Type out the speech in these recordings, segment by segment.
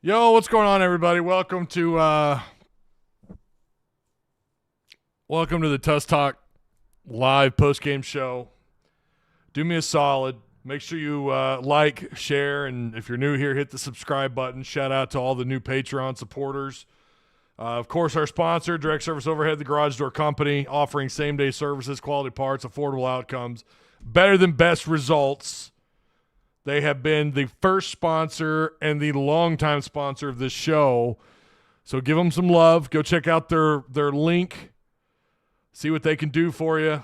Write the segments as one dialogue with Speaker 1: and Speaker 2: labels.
Speaker 1: Yo, what's going on, everybody? Welcome to the Tusk Talk live post-game show. Do me a solid. Make sure you like, share, and if you're new here, hit the subscribe button. Shout out to all the new Patreon supporters. Of course, our sponsor, Direct Service Overhead, the Garage Door Company, offering same-day services, quality parts, affordable outcomes, better than best results. They have been the first sponsor and the longtime sponsor of this show. So give them some love. Go check out their link. See what they can do for you.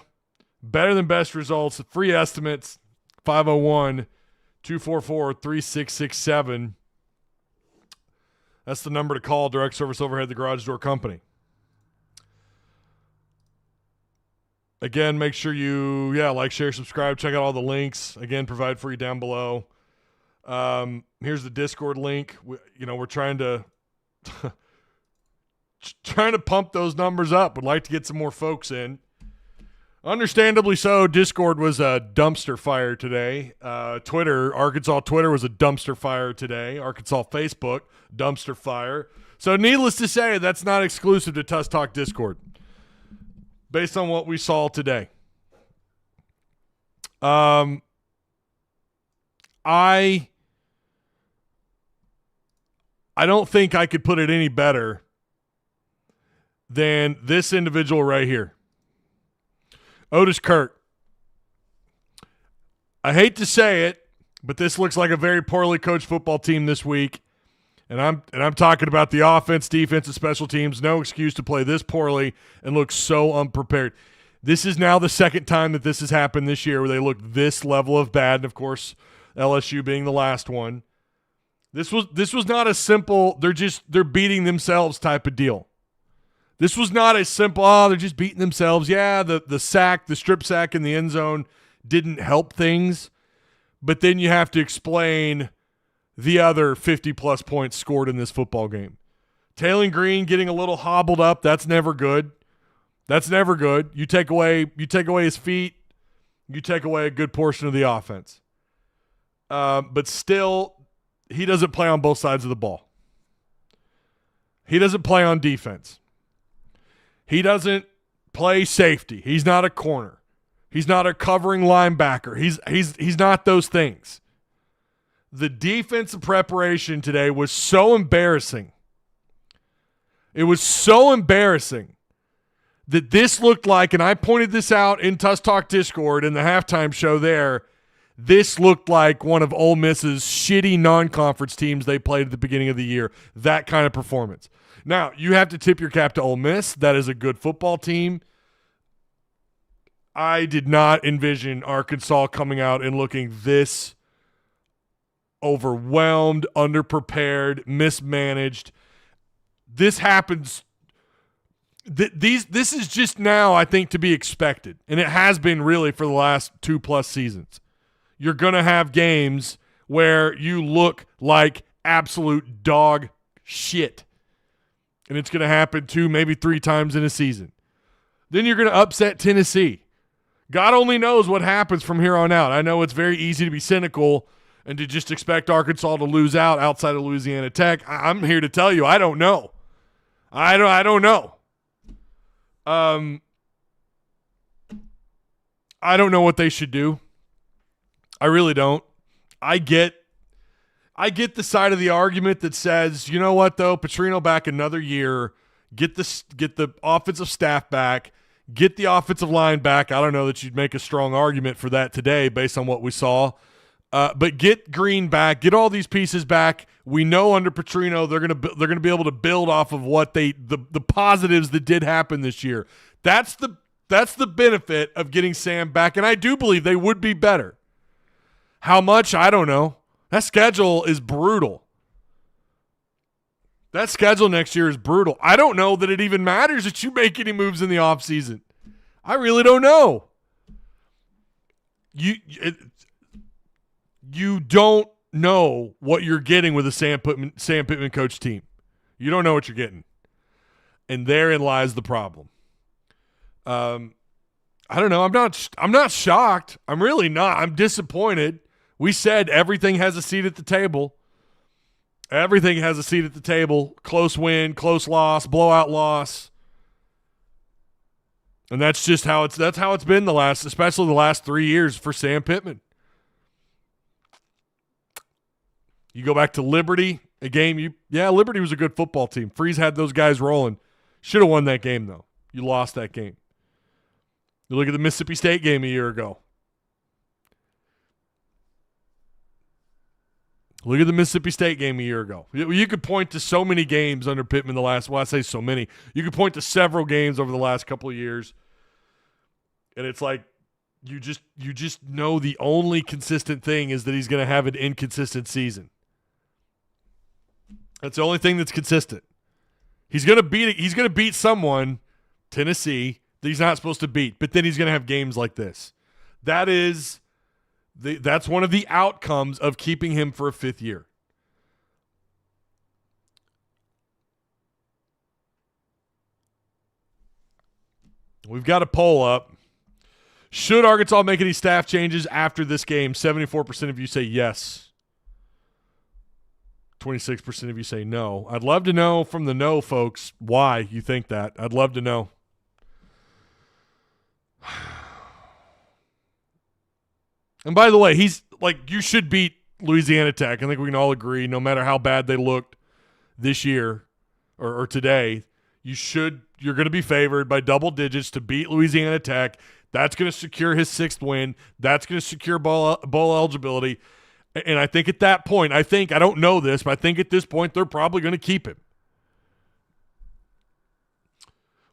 Speaker 1: Better than best results. Free estimates, 501-244-3667. That's the number to call. Direct Service Overhead, the Garage Door Company. Again, make sure you, like, share, subscribe. Check out all the links. Again, provide for you down below. Here's the Discord link. We're trying to pump those numbers up. Would like to get some more folks in. Understandably so, Discord was a dumpster fire today. Arkansas Twitter was a dumpster fire today. Arkansas Facebook, dumpster fire. So needless to say, that's not exclusive to Tusk Talk Discord. Based on what we saw today. I don't think I could put it any better than this individual right here. Otis Kirk. I hate to say it, but this looks like a very poorly coached football team this week. And I'm talking about the offense, defense, and special teams. No excuse to play this poorly and look so unprepared. This is now the second time that this has happened this year where they look this level of bad. And, of course, LSU being the last one. This was not a simple, they're beating themselves type of deal. This was not a simple, they're just beating themselves. Yeah, the strip sack in the end zone didn't help things. But then you have to explain the other 50-plus points scored in this football game. Taylen Green getting a little hobbled up, that's never good. That's never good. You take away his feet, you take away a good portion of the offense. But still, he doesn't play on both sides of the ball. He doesn't play on defense. He doesn't play safety. He's not a corner. He's not a covering linebacker. He's not those things. The defensive preparation today was so embarrassing. It was so embarrassing that this looked like, and I pointed this out in Tusk Talk Discord in the halftime show there, this looked like one of Ole Miss's shitty non-conference teams they played at the beginning of the year. That kind of performance. Now, you have to tip your cap to Ole Miss. That is a good football team. I did not envision Arkansas coming out and looking this overwhelmed, underprepared, mismanaged. This happens. This is just now, I think, to be expected. And it has been really for the last 2+ seasons. You're going to have games where you look like absolute dog shit. And it's going to happen 2, maybe 3 times in a season. Then you're going to upset Tennessee. God only knows what happens from here on out. I know it's very easy to be cynical and to just expect Arkansas to lose out outside of Louisiana Tech. I'm here to tell you, I don't know. I don't know. I don't know what they should do. I really don't. I get the side of the argument that says, you know what though, Petrino back another year, get the offensive staff back, get the offensive line back. I don't know that you'd make a strong argument for that today based on what we saw. But get Green back, get all these pieces back. We know under Petrino they're gonna be able to build off of what the positives that did happen this year. That's the benefit of getting Sam back, and I do believe they would be better. How much? I don't know. That schedule is brutal. That schedule next year is brutal. I don't know that it even matters that you make any moves in the offseason. I really don't know. You don't know what you're getting with a Sam Pitman coach team. You don't know what you're getting. And therein lies the problem. I don't know. I'm not shocked. I'm really not. I'm disappointed. We said everything has a seat at the table. Everything has a seat at the table. Close win, close loss, blowout loss. And that's just how it's been especially the last 3 years for Sam Pitman. You go back to Liberty, a game Liberty was a good football team. Freeze had those guys rolling. Should have won that game though. You lost that game. You look at the Mississippi State game a year ago. Look at the Mississippi State game a year ago. You could point to so many games under Pittman I say so many. You could point to several games over the last couple of years. And it's like you just know the only consistent thing is that he's going to have an inconsistent season. That's the only thing that's consistent. He's going to beat someone, Tennessee, that he's not supposed to beat, but then he's going to have games like this. That's one of the outcomes of keeping him for a 5th year. We've got a poll up. Should Arkansas make any staff changes after this game? 74% of you say yes. 26% of you say no. I'd love to know from the no folks why you think that. I'd love to know. And by the way, he's like, you should beat Louisiana Tech. I think we can all agree, no matter how bad they looked this year or today, you're going to be favored by double digits to beat Louisiana Tech. That's going to secure his 6th win. That's going to secure bowl eligibility. And I think at that point, I don't know this, but I think at this point, they're probably going to keep him.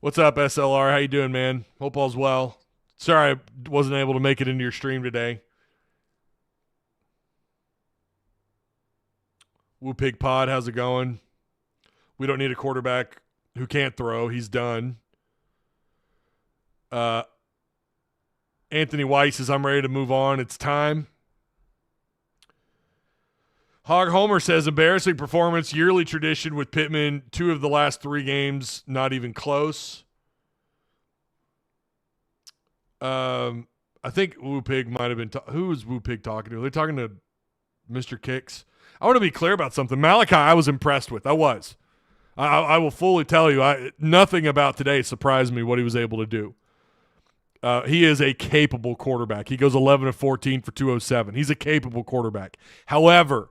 Speaker 1: What's up, SLR? How you doing, man? Hope all's well. Sorry I wasn't able to make it into your stream today. Woo Pig Pod, how's it going? We don't need a quarterback who can't throw. He's done. Anthony White says, I'm ready to move on. It's time. Hog Homer says, embarrassing performance, yearly tradition with Pittman. 2 of the last 3 games, not even close. I think Woo Pig might have been who was Woo Pig talking to? Are they talking to Mr. Kicks? I want to be clear about something. Malachi, I was impressed with. I was. I will fully tell you, nothing about today surprised me what he was able to do. He is a capable quarterback. He goes 11 of 14 for 207. He's a capable quarterback. However,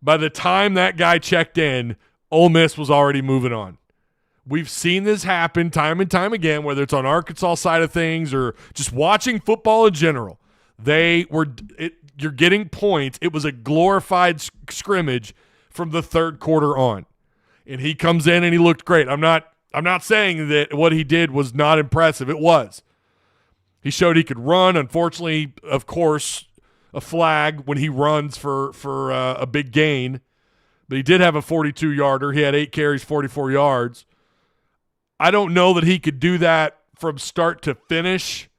Speaker 1: by the time that guy checked in, Ole Miss was already moving on. We've seen this happen time and time again, whether it's on Arkansas side of things or just watching football in general. You're getting points. It was a glorified scrimmage from the 3rd quarter on. And he comes in and he looked great. I'm not saying that what he did was not impressive. It was. He showed he could run. Unfortunately, of course, a flag when he runs for a big gain. But he did have a 42-yarder. He had 8 carries, 44 yards. I don't know that he could do that from start to finish,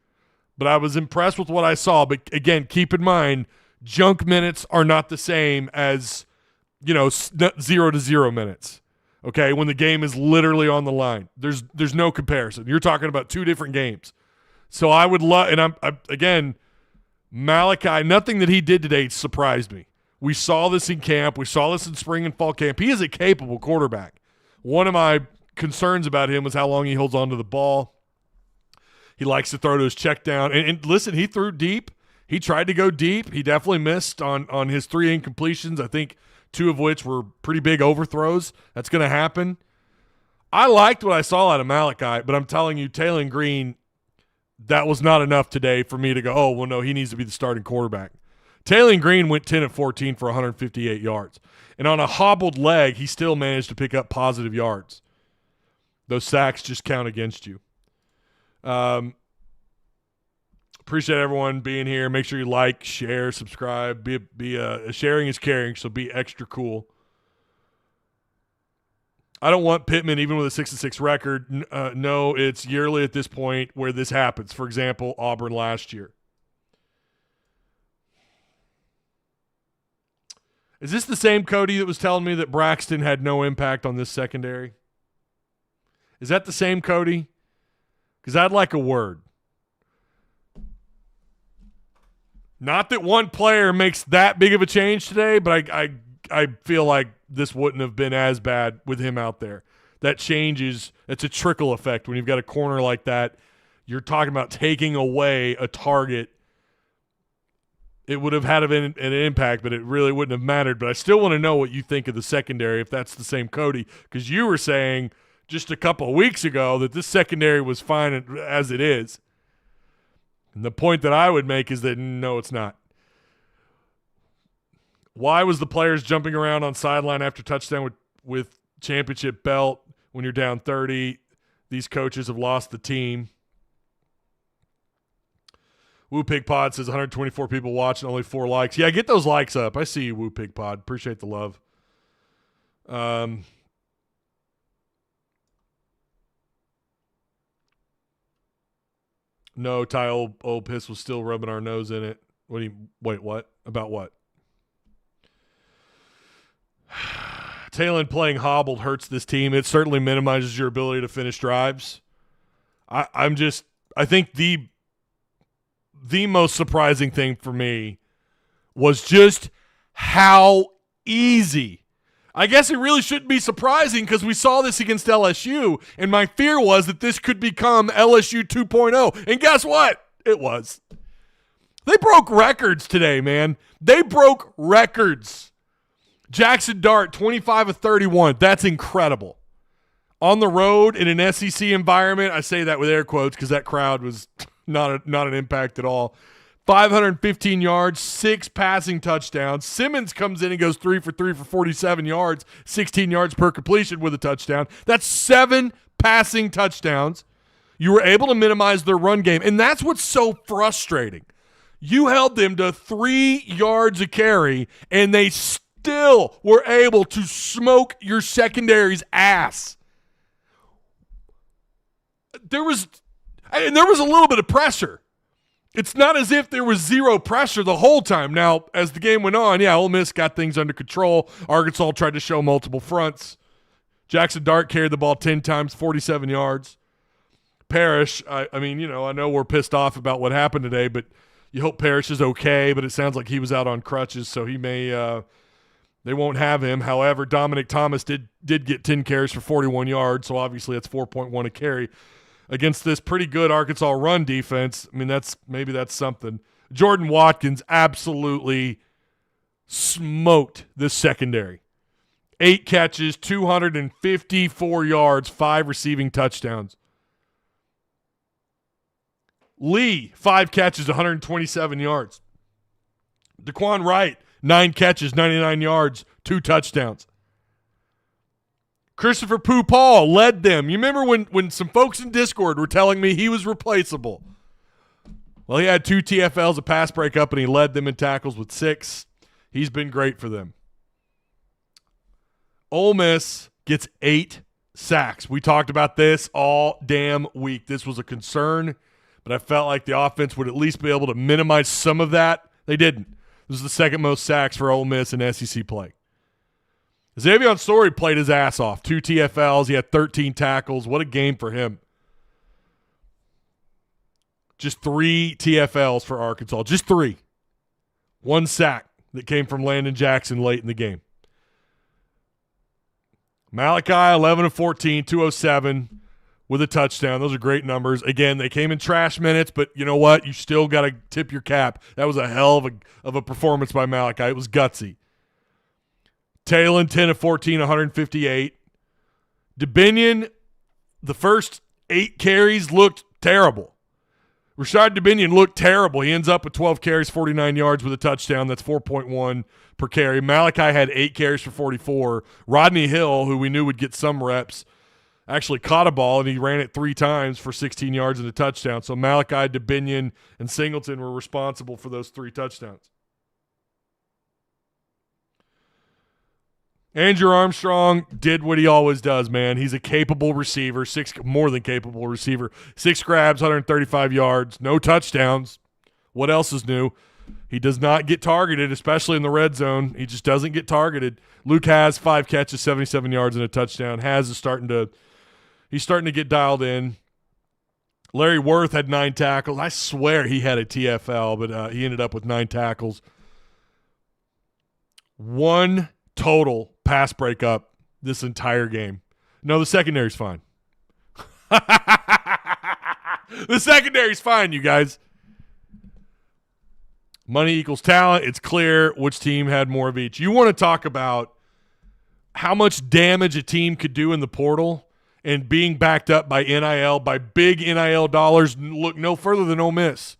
Speaker 1: but I was impressed with what I saw. But, again, keep in mind, junk minutes are not the same as, 0-0 minutes. Okay, when the game is literally on the line. There's no comparison. You're talking about 2 different games. So I would love – and again, Malachi, nothing that he did today surprised me. We saw this in camp. We saw this in spring and fall camp. He is a capable quarterback. One of my concerns about him was how long he holds on to the ball. He likes to throw to his check down. And listen, he threw deep. He tried to go deep. He definitely missed on his 3 incompletions. I think 2 of which were pretty big overthrows. That's going to happen. I liked what I saw out of Malachi, but I'm telling you, Taylor Green, that was not enough today for me to go, oh, well, no, he needs to be the starting quarterback. Taylor Green went 10 of 14 for 158 yards. And on a hobbled leg, he still managed to pick up positive yards. Those sacks just count against you. Appreciate everyone being here. Make sure you like, share, subscribe. Sharing is caring, so be extra cool. I don't want Pittman, even with a 6-6 record. No, it's yearly at this point where this happens. For example, Auburn last year. Is this the same Cody that was telling me that Braxton had no impact on this secondary? Is that the same Cody? Because I'd like a word. Not that one player makes that big of a change today, but I feel like this wouldn't have been as bad with him out there. That changes. It's a trickle effect when you've got a corner like that. You're talking about taking away a target. It would have had an impact, but it really wouldn't have mattered. But I still want to know what you think of the secondary, if that's the same Cody, because you were saying just a couple of weeks ago that this secondary was fine as it is. And the point that I would make is that no, it's not. Why was the players jumping around on sideline after touchdown with championship belt when you're down 30? These coaches have lost the team. Woo Pig Pod says 124 people watching, only 4 likes. Yeah, get those likes up. I see you, Woo Pig Pod. Appreciate the love. No, Ty old Piss was still rubbing our nose in it. Wait, what? About what? Talon playing hobbled hurts this team. It certainly minimizes your ability to finish drives. I think the most surprising thing for me was just how easy. I guess it really shouldn't be surprising because we saw this against LSU, and my fear was that this could become LSU 2.0. And guess what? It was. They broke records today, man. They broke records. Jackson Dart, 25 of 31. That's incredible. On the road in an SEC environment, I say that with air quotes because that crowd was not an impact at all. 515 yards, 6 passing touchdowns. Simmons comes in and goes 3 for 3 for 47 yards, 16 yards per completion with a touchdown. That's 7 passing touchdowns. You were able to minimize their run game, and that's what's so frustrating. You held them to 3 yards a carry, and they still were able to smoke your secondary's ass. There was a little bit of pressure. It's not as if there was zero pressure the whole time. Now, as the game went on, Ole Miss got things under control. Arkansas tried to show multiple fronts. Jackson Dart carried the ball 10 times, 47 yards. Parrish, I know we're pissed off about what happened today, but you hope Parrish is okay, but it sounds like he was out on crutches, so he may they won't have him. However, Dominic Thomas did get 10 carries for 41 yards, so obviously that's 4.1 a carry. Against this pretty good Arkansas run defense, I mean, that's something. Jordan Watkins absolutely smoked this secondary. 8 catches, 254 yards, 5 receiving touchdowns. Lee, 5 catches, 127 yards. Daquan Wright, 9 catches, 99 yards, 2 touchdowns. Christopher Paul led them. You remember when some folks in Discord were telling me he was replaceable? Well, he had 2 TFLs, a pass breakup, and he led them in tackles with 6. He's been great for them. Ole Miss gets 8 sacks. We talked about this all damn week. This was a concern, but I felt like the offense would at least be able to minimize some of that. They didn't. This is the second most sacks for Ole Miss in SEC play. Xavier Story played his ass off. 2 TFLs. He had 13 tackles. What a game for him. Just 3 TFLs for Arkansas. Just 3. 1 sack that came from Landon Jackson late in the game. Malachi, 11 of 14, 207 with a touchdown. Those are great numbers. Again, they came in trash minutes, but you know what? You still got to tip your cap. That was a hell of a performance by Malachi. It was gutsy. Talon, 10 of 14, 158. DeBinion, the first 8 carries looked terrible. Rashad DeBinion looked terrible. He ends up with 12 carries, 49 yards with a touchdown. That's 4.1 per carry. Malachi had 8 carries for 44. Rodney Hill, who we knew would get some reps, actually caught a ball, and he ran it 3 times for 16 yards and a touchdown. So Malachi, DeBinion, and Singleton were responsible for those 3 touchdowns. Andrew Armstrong did what he always does, man. He's a capable receiver, more than capable receiver. 6 grabs, 135 yards, no touchdowns. What else is new? He does not get targeted, especially in the red zone. He just doesn't get targeted. Luke has 5 catches, 77 yards, and a touchdown. He's starting to get dialed in. Larry Worth had 9 tackles. I swear he had a TFL, but he ended up with 9 tackles. 1 total pass breakup this entire game. No, the secondary's fine. The secondary's fine, you guys. Money equals talent. It's clear which team had more of each. You want to talk about how much damage a team could do in the portal and being backed up by NIL, by big NIL dollars. Look no further than Ole Miss.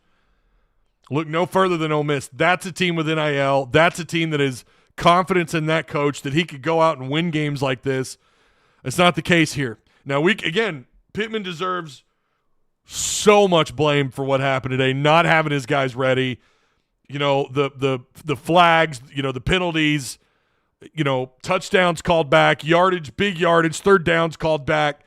Speaker 1: Look no further than Ole Miss. That's a team with NIL. That's a team that has confidence in that coach that he could go out and win games like this. It's not the case here. Now, Pittman deserves so much blame for what happened today, not having his guys ready. You know, the flags, you know, the penalties, you know, touchdowns called back, yardage, big yardage, third downs called back.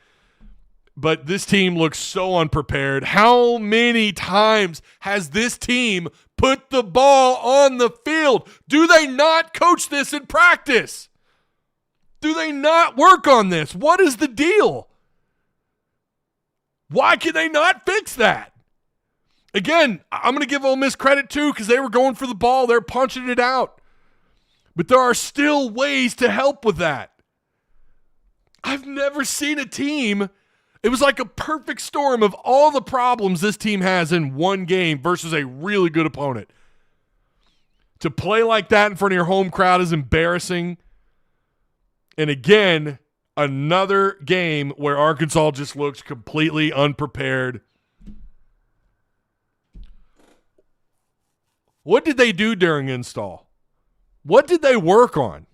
Speaker 1: But this team looks so unprepared. How many times has this team put the ball on the field? Do they not coach this in practice? Do they not work on this? What is the deal? Why can they not fix that? Again, I'm going to give Ole Miss credit too because they were going for the ball. They're punching it out. But there are still ways to help with that. I've never seen a team. It was like a perfect storm of all the problems this team has in one game versus a really good opponent. To play like that in front of your home crowd is embarrassing. And again, another game where Arkansas just looks completely unprepared. What did they do during install? What did they work on?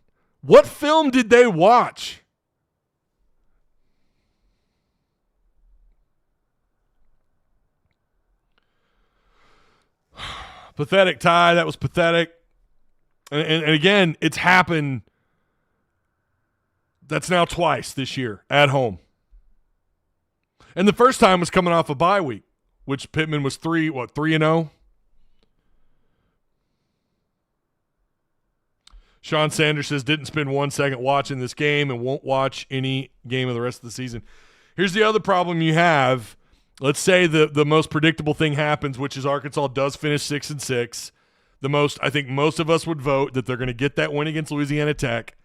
Speaker 1: What film did they watch? Pathetic, Ty. That was pathetic. And again, it's happened. That's now twice this year at home. And the first time was coming off a bye week, which Pittman was 3-0? Sean Sanders says didn't spend 1 second watching this game and won't watch any game of the rest of the season. Here's the other problem you have. Let's say the most predictable thing happens, which is Arkansas does finish 6-6. I think most of us would vote that they're going to get that win against Louisiana Tech.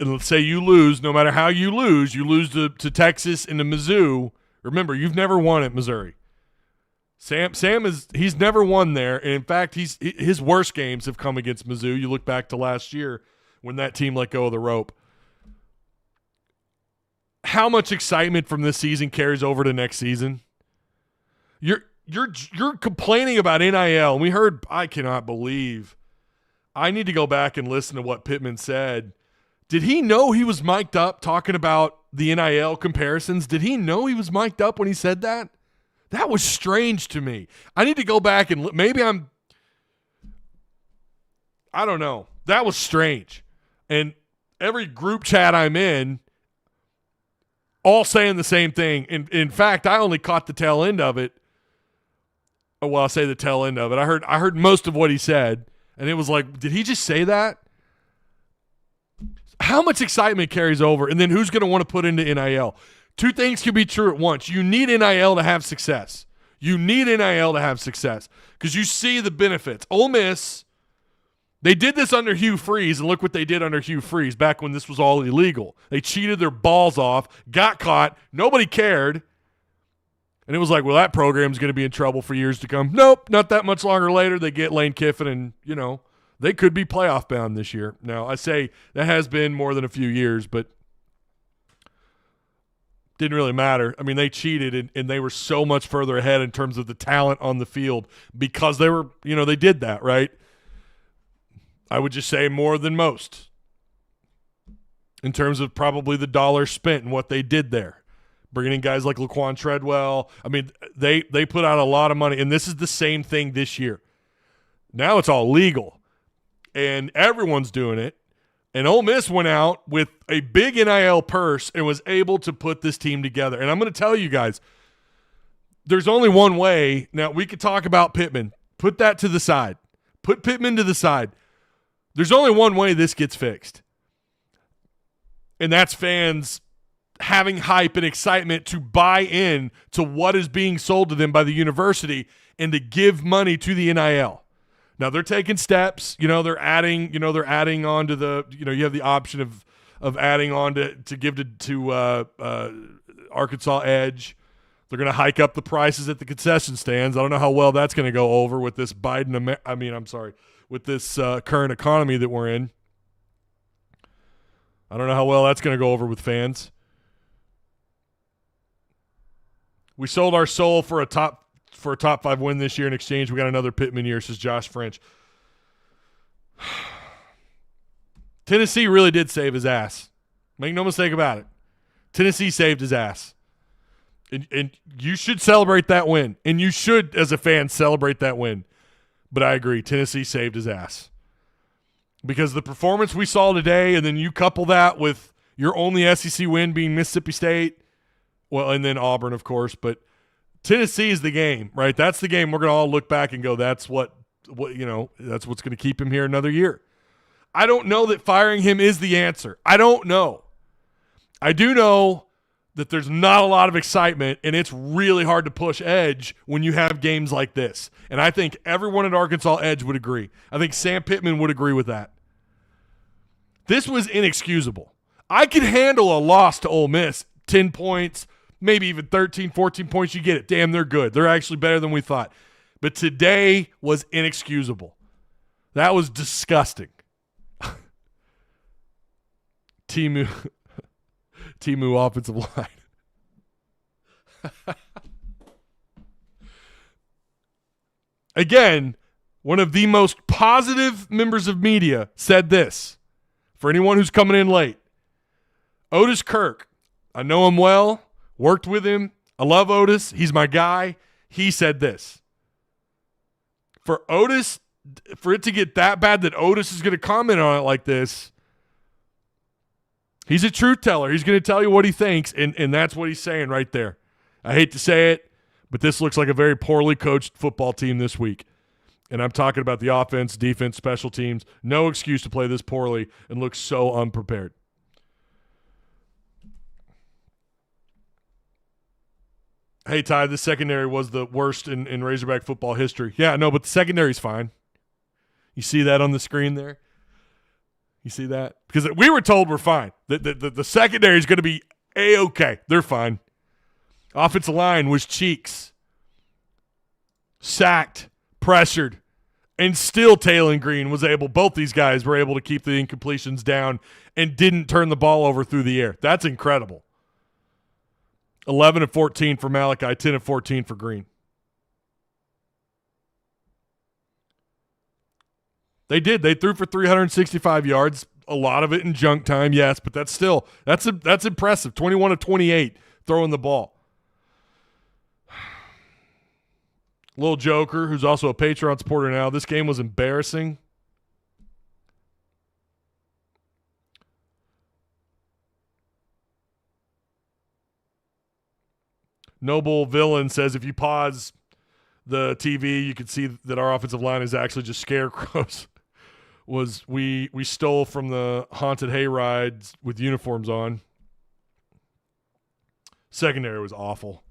Speaker 1: And let's say you lose, no matter how you lose to Texas and to Mizzou. Remember, you've never won at Missouri. Sam he's never won there. And in fact, his worst games have come against Mizzou. You look back to last year when that team let go of the rope. How much excitement from this season carries over to next season? You're complaining about NIL. And we heard, I cannot believe. I need to go back and listen to what Pittman said. Did he know he was mic'd up talking about the NIL comparisons? Did he know he was mic'd up when he said that? That was strange to me. I need to go back and maybe I don't know. That was strange. And every group chat I'm in, all saying the same thing. In fact, I only caught the tail end of it. Oh, well, I'll say the tail end of it. I heard most of what he said, and it was like, did he just say that? How much excitement carries over, and then who's going to want to put into NIL? Two things can be true at once. You need NIL to have success. You need NIL to have success because you see the benefits. Ole Miss, they did this under Hugh Freeze, and look what they did under Hugh Freeze back when this was all illegal. They cheated their balls off, got caught, nobody cared, and it was like, well, that program's going to be in trouble for years to come. Nope, not that much longer later, they get Lane Kiffin, and, they could be playoff bound this year. Now, I say that has been more than a few years, but didn't really matter. I mean, they cheated, and they were so much further ahead in terms of the talent on the field because they were, they did that, right? I would just say more than most in terms of probably the dollars spent and what they did there. Bringing in guys like Laquan Treadwell. I mean, they put out a lot of money, and this is the same thing this year. Now it's all legal, and everyone's doing it. And Ole Miss went out with a big NIL purse and was able to put this team together. And I'm going to tell you guys, there's only one way. Now, we could talk about Pittman. Put that to the side. Put Pittman to the side. There's only one way this gets fixed. And that's fans having hype and excitement to buy in to what is being sold to them by the university and to give money to the NIL. Now they're taking steps, they're adding on to the, you have the option of adding on to give to Arkansas Edge. They're going to hike up the prices at the concession stands. I don't know how well that's going to go over with this with this current economy that we're in. I don't know how well that's going to go over with fans. We sold our soul for a top 5 win this year. In exchange, we got another Pitman year, says Josh French. Tennessee really did save his ass. Make no mistake about it. Tennessee saved his ass. And you should celebrate that win. And you should, as a fan, celebrate that win. But I agree, Tennessee saved his ass. Because the performance we saw today, and then you couple that with your only SEC win being Mississippi State, well, and then Auburn, of course, but Tennessee is the game, right? That's the game we're going to all look back and go, that's what that's what's going to keep him here another year. I don't know that firing him is the answer. I don't know. I do know that there's not a lot of excitement, and it's really hard to push Edge when you have games like this. And I think everyone at Arkansas Edge would agree. I think Sam Pitman would agree with that. This was inexcusable. I could handle a loss to Ole Miss, 10 points, maybe even 13, 14 points. You get it. Damn, they're good. They're actually better than we thought. But today was inexcusable. That was disgusting. Timu offensive line. Again, one of the most positive members of media said this. For anyone who's coming in late, Otis Kirk, I know him well, worked with him. I love Otis. He's my guy. He said this. For it to get that bad that Otis is going to comment on it like this, he's a truth teller. He's going to tell you what he thinks, and that's what he's saying right there. I hate to say it, but this looks like a very poorly coached football team this week. And I'm talking about the offense, defense, special teams. No excuse to play this poorly and look so unprepared. Hey, Ty, the secondary was the worst in Razorback football history. Yeah, no, but the secondary's fine. You see that on the screen there? You see that? Because we were told we're fine. The secondary is going to be A-okay. They're fine. Offensive line was cheeks. Sacked, pressured, and still Taylor Green was able, both these guys were able to keep the incompletions down and didn't turn the ball over through the air. That's incredible. 11 of 14 for Malachi, 10 of 14 for Green. They did. They threw for 365 yards, a lot of it in junk time, yes, but that's impressive. 21 of 28 throwing the ball. Little Joker, who's also a Patreon supporter now. This game was embarrassing. Noble Villain says if you pause the TV, you can see that our offensive line is actually just scarecrows. We stole from the haunted hayrides with uniforms on. Secondary was awful.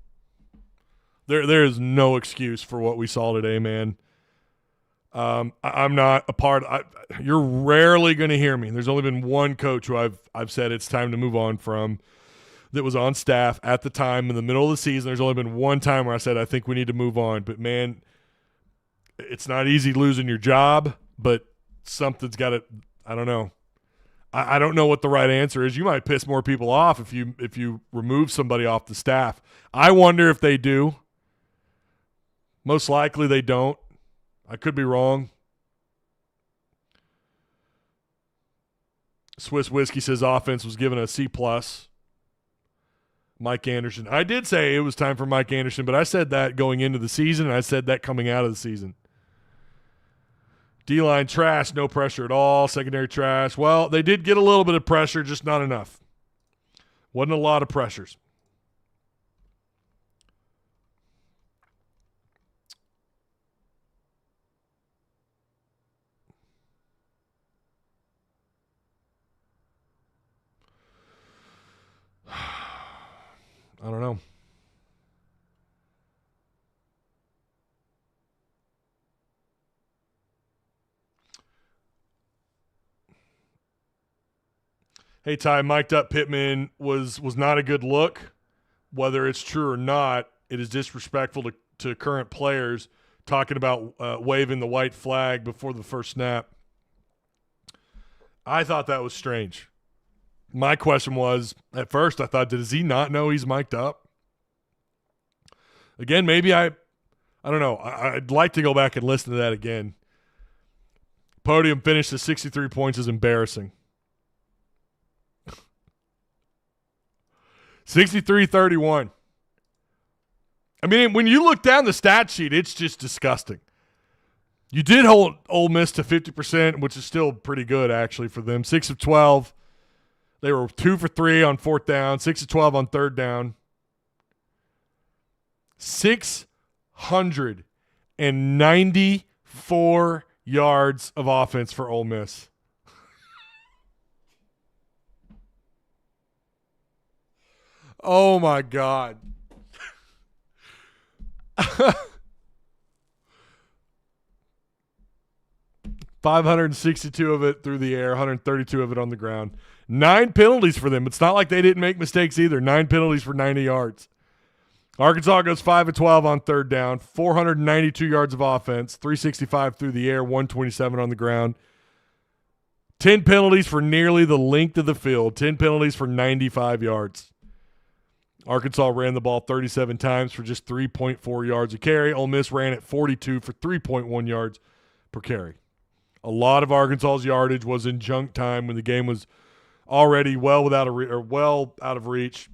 Speaker 1: There is no excuse for what we saw today, man. I'm not a part of you're rarely going to hear me. There's only been one coach who I've said it's time to move on from that was on staff at the time in the middle of the season. There's only been one time where I said I think we need to move on. But, man, it's not easy losing your job, but something's got to – I don't know. I don't know what the right answer is. You might piss more people off if you remove somebody off the staff. I wonder if they do. Most likely they don't. I could be wrong. Swiss Whiskey says offense was given a C+. Mike Anderson. I did say it was time for Mike Anderson, but I said that going into the season, and I said that coming out of the season. D-line trash, no pressure at all. Secondary trash. Well, they did get a little bit of pressure, just not enough. Wasn't a lot of pressures. Hey, Ty, mic'd up Pitman was not a good look. Whether it's true or not, it is disrespectful to current players talking about waving the white flag before the first snap. I thought that was strange. My question was, at first, I thought, does he not know he's mic'd up? Again, maybe I don't know. I'd like to go back and listen to that again. Podium finished at 63 points is embarrassing. 63-31. I mean, when you look down the stat sheet, it's just disgusting. You did hold Ole Miss to 50%, which is still pretty good, actually, for them. 6 of 12. They were 2 for 3 on fourth down, 6 of 12 on third down. 694 yards of offense for Ole Miss. Oh, my God. 562 of it through the air, 132 of it on the ground. 9 penalties for them. It's not like they didn't make mistakes either. 9 penalties for 90 yards. Arkansas goes 5 of 12 on third down, 492 yards of offense, 365 through the air, 127 on the ground. 10 penalties for nearly the length of the field, 10 penalties for 95 yards. Arkansas ran the ball 37 times for just 3.4 yards a carry. Ole Miss ran it 42 for 3.1 yards per carry. A lot of Arkansas's yardage was in junk time when the game was already well out of reach.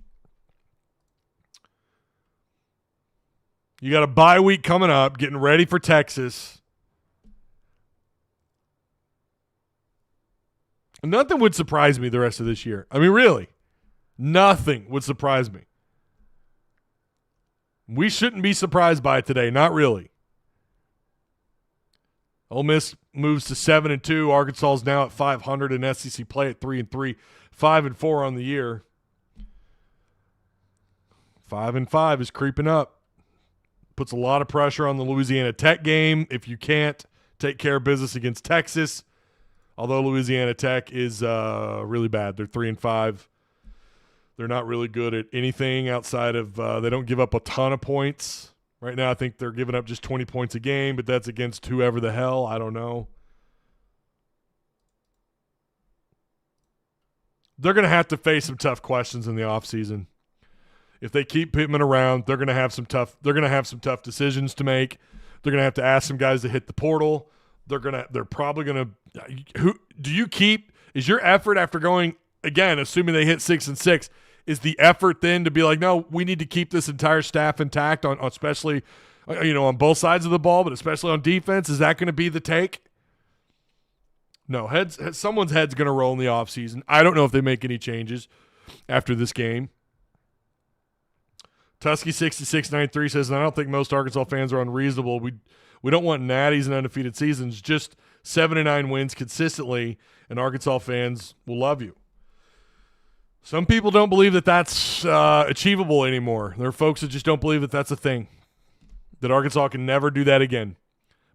Speaker 1: You got a bye week coming up, getting ready for Texas. Nothing would surprise me the rest of this year. I mean, really, nothing would surprise me. We shouldn't be surprised by it today. Not really. Ole Miss moves to 7-2. Arkansas is now at 500 in SEC play at 3-3, 5-4 on the year. 5-5 is creeping up. Puts a lot of pressure on the Louisiana Tech game if you can't take care of business against Texas. Although Louisiana Tech is really bad. They're 3-5. They're not really good at anything outside of they don't give up a ton of points. Right now I think they're giving up just 20 points a game, but that's against whoever the hell. I don't know. They're going to have to face some tough questions in the offseason. If they keep Pittman around, they're going to have some tough decisions to make. They're going to have to ask some guys to hit the portal. They're probably going to who do you keep? Is your effort after going again, assuming they hit 6-6, is the effort then to be like, no, we need to keep this entire staff intact on especially on both sides of the ball, but especially on defense? Is that going to be the take? No, someone's head's going to roll in the offseason. I don't know if they make any changes after this game. Tusky6693 says, I don't think most Arkansas fans are unreasonable. We don't want natties and undefeated seasons, just 7-9 wins consistently, and Arkansas fans will love you. Some people don't believe that that's achievable anymore. There are folks that just don't believe that that's a thing, that Arkansas can never do that again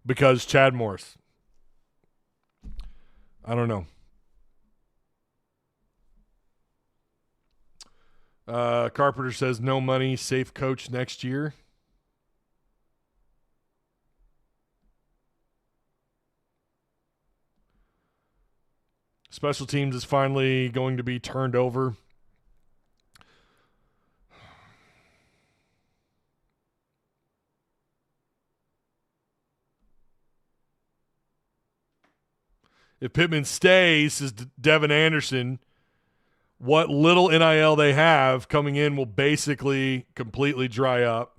Speaker 1: because Chad Morris. I don't know. Carpenter says no money, safe coach next year. Special teams is finally going to be turned over. If Pittman stays, says Devin Anderson, what little NIL they have coming in will basically completely dry up.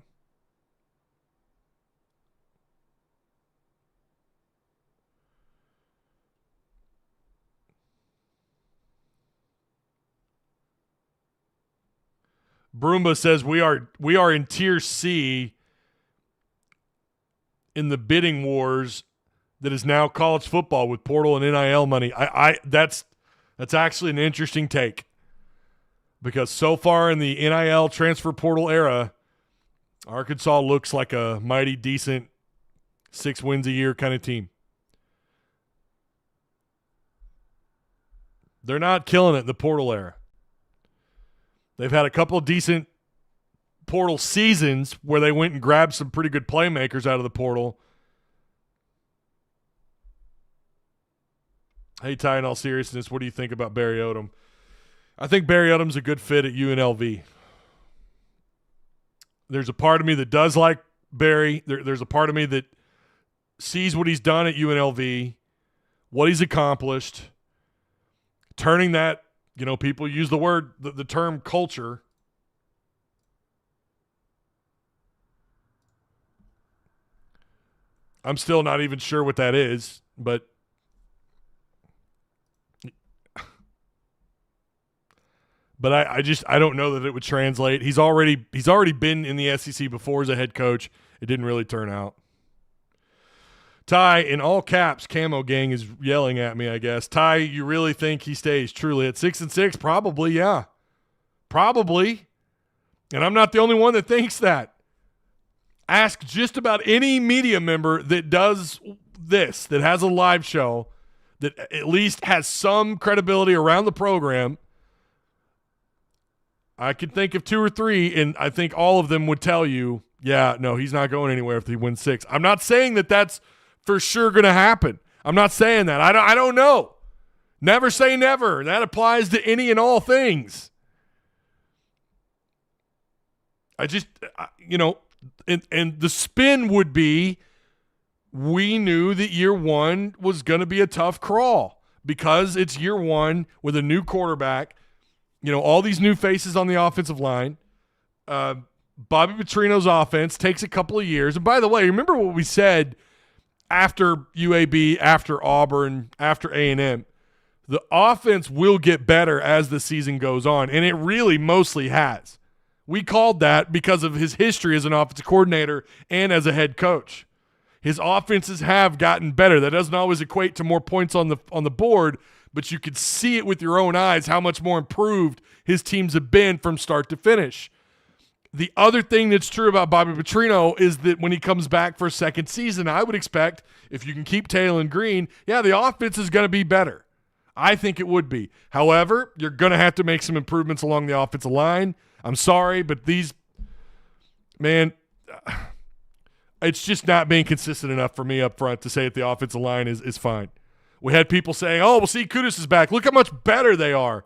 Speaker 1: Broomba says we are in Tier C in the bidding wars that is now college football with portal and NIL money. That's actually an interesting take, because so far in the NIL transfer portal era, Arkansas looks like a mighty decent 6 wins a year kind of team. They're not killing it in the portal era. They've had a couple of decent portal seasons where they went and grabbed some pretty good playmakers out of the portal. Hey, Ty, in all seriousness, what do you think about Barry Odom? I think Barry Odom's a good fit at UNLV. There's a part of me that does like Barry. There's a part of me that sees what he's done at UNLV, what he's accomplished, turning that, people use the term culture. I'm still not even sure what that is, but I don't know that it would translate. He's already been in the SEC before as a head coach. It didn't really turn out. Ty, in all caps, Camo Gang is yelling at me, I guess. Ty, you really think he stays truly at 6-6? Probably, yeah. Probably. And I'm not the only one that thinks that. Ask just about any media member that does this, that has a live show, that at least has some credibility around the program. I could think of 2 or 3, and I think all of them would tell you, yeah, no, he's not going anywhere if he wins 6. I'm not saying that that's for sure going to happen. I'm not saying that. I don't know. Never say never. That applies to any and all things. And the spin would be, we knew that year one was going to be a tough crawl because it's year one with a new quarterback, all these new faces on the offensive line. Bobby Petrino's offense takes a couple of years. And by the way, remember what we said after UAB, after Auburn, after A&M. The offense will get better as the season goes on, and it really mostly has. We called that because of his history as an offensive coordinator and as a head coach. His offenses have gotten better. That doesn't always equate to more points on the board, but you could see it with your own eyes how much more improved his teams have been from start to finish. The other thing that's true about Bobby Petrino is that when he comes back for a second season, I would expect, if you can keep Taylon Green, yeah, the offense is going to be better. I think it would be. However, you're going to have to make some improvements along the offensive line. I'm sorry, but it's just not being consistent enough for me up front to say that the offensive line is fine. We had people saying, oh, well, see, Kudus is back. Look how much better they are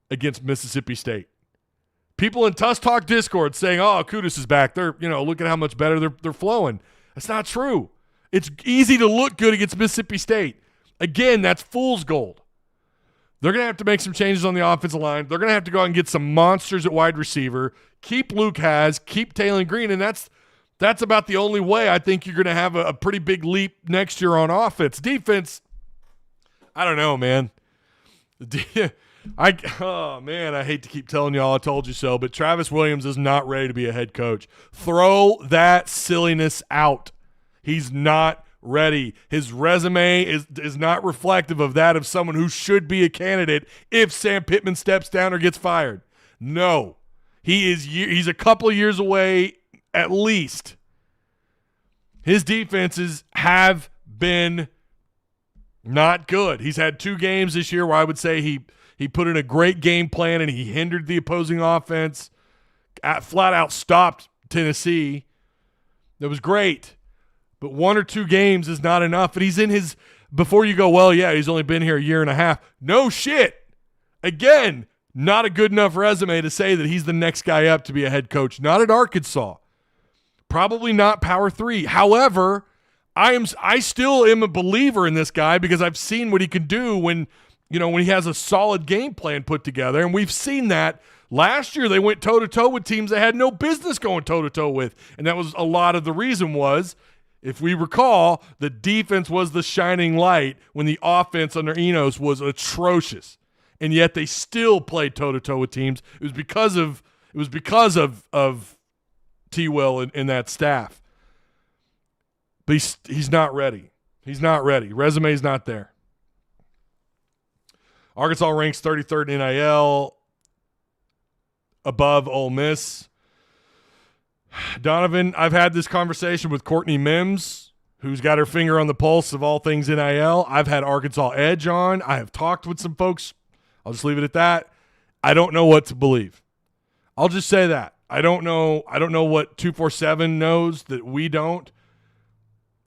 Speaker 1: against Mississippi State. People in Tusk Talk Discord saying, oh, Kudus is back. They're, look at how much better they're flowing. That's not true. It's easy to look good against Mississippi State. Again, that's fool's gold. They're going to have to make some changes on the offensive line. They're going to have to go out and get some monsters at wide receiver. Keep Luke Hasz, keep Taylon Green, and that's about the only way I think you're going to have a pretty big leap next year on offense. Defense, I don't know, man. I hate to keep telling y'all I told you so, but Travis Williams is not ready to be a head coach. Throw that silliness out. He's not ready. His resume is not reflective of that of someone who should be a candidate if Sam Pitman steps down or gets fired. No. He's a couple of years away at least. His defenses have been not good. He's had 2 games this year where I would say he put in a great game plan and he hindered the opposing offense, flat out stopped Tennessee. That was great. But 1 or 2 games is not enough. And he's in his – before you go, well, yeah, he's only been here a year and a half. No shit. Again, not a good enough resume to say that he's the next guy up to be a head coach. Not at Arkansas. Probably not Power 3. However, I still am a believer in this guy because I've seen what he can do when he has a solid game plan put together. And we've seen that. Last year they went toe-to-toe with teams they had no business going toe-to-toe with. And that was a lot of the reason was, if we recall, the defense was the shining light when the offense under Enos was atrocious. And yet they still played toe-to-toe with teams. It was because of T-Will and that staff. But he's not ready. He's not ready. Resume's not there. Arkansas ranks 33rd in NIL, above Ole Miss. Donovan, I've had this conversation with Courtney Mims, who's got her finger on the pulse of all things NIL. I've had Arkansas Edge on. I have talked with some folks I'll just leave it at that. I don't know what to believe. I'll just say that. I don't know what 247 knows that we don't.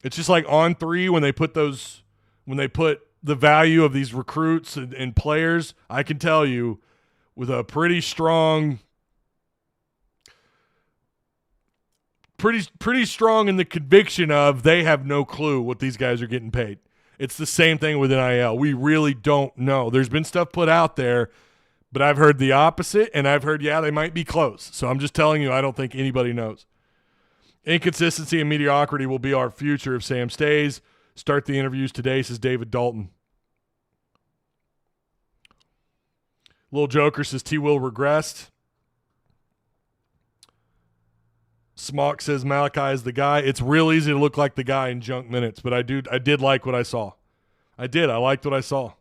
Speaker 1: It's just like On 3 when they put the value of these recruits and players, I can tell you with a pretty strong in the conviction of they have no clue what these guys are getting paid. It's the same thing with NIL. We really don't know. There's been stuff put out there, but I've heard the opposite, and I've heard, they might be close. So I'm just telling you, I don't think anybody knows. Inconsistency and mediocrity will be our future if Sam stays. Start the interviews today, says David Dalton. Little Joker says T. Will regressed. Smock says Malachi is the guy. It's real easy to look like the guy in junk minutes, but I did like what I saw. I liked what I saw.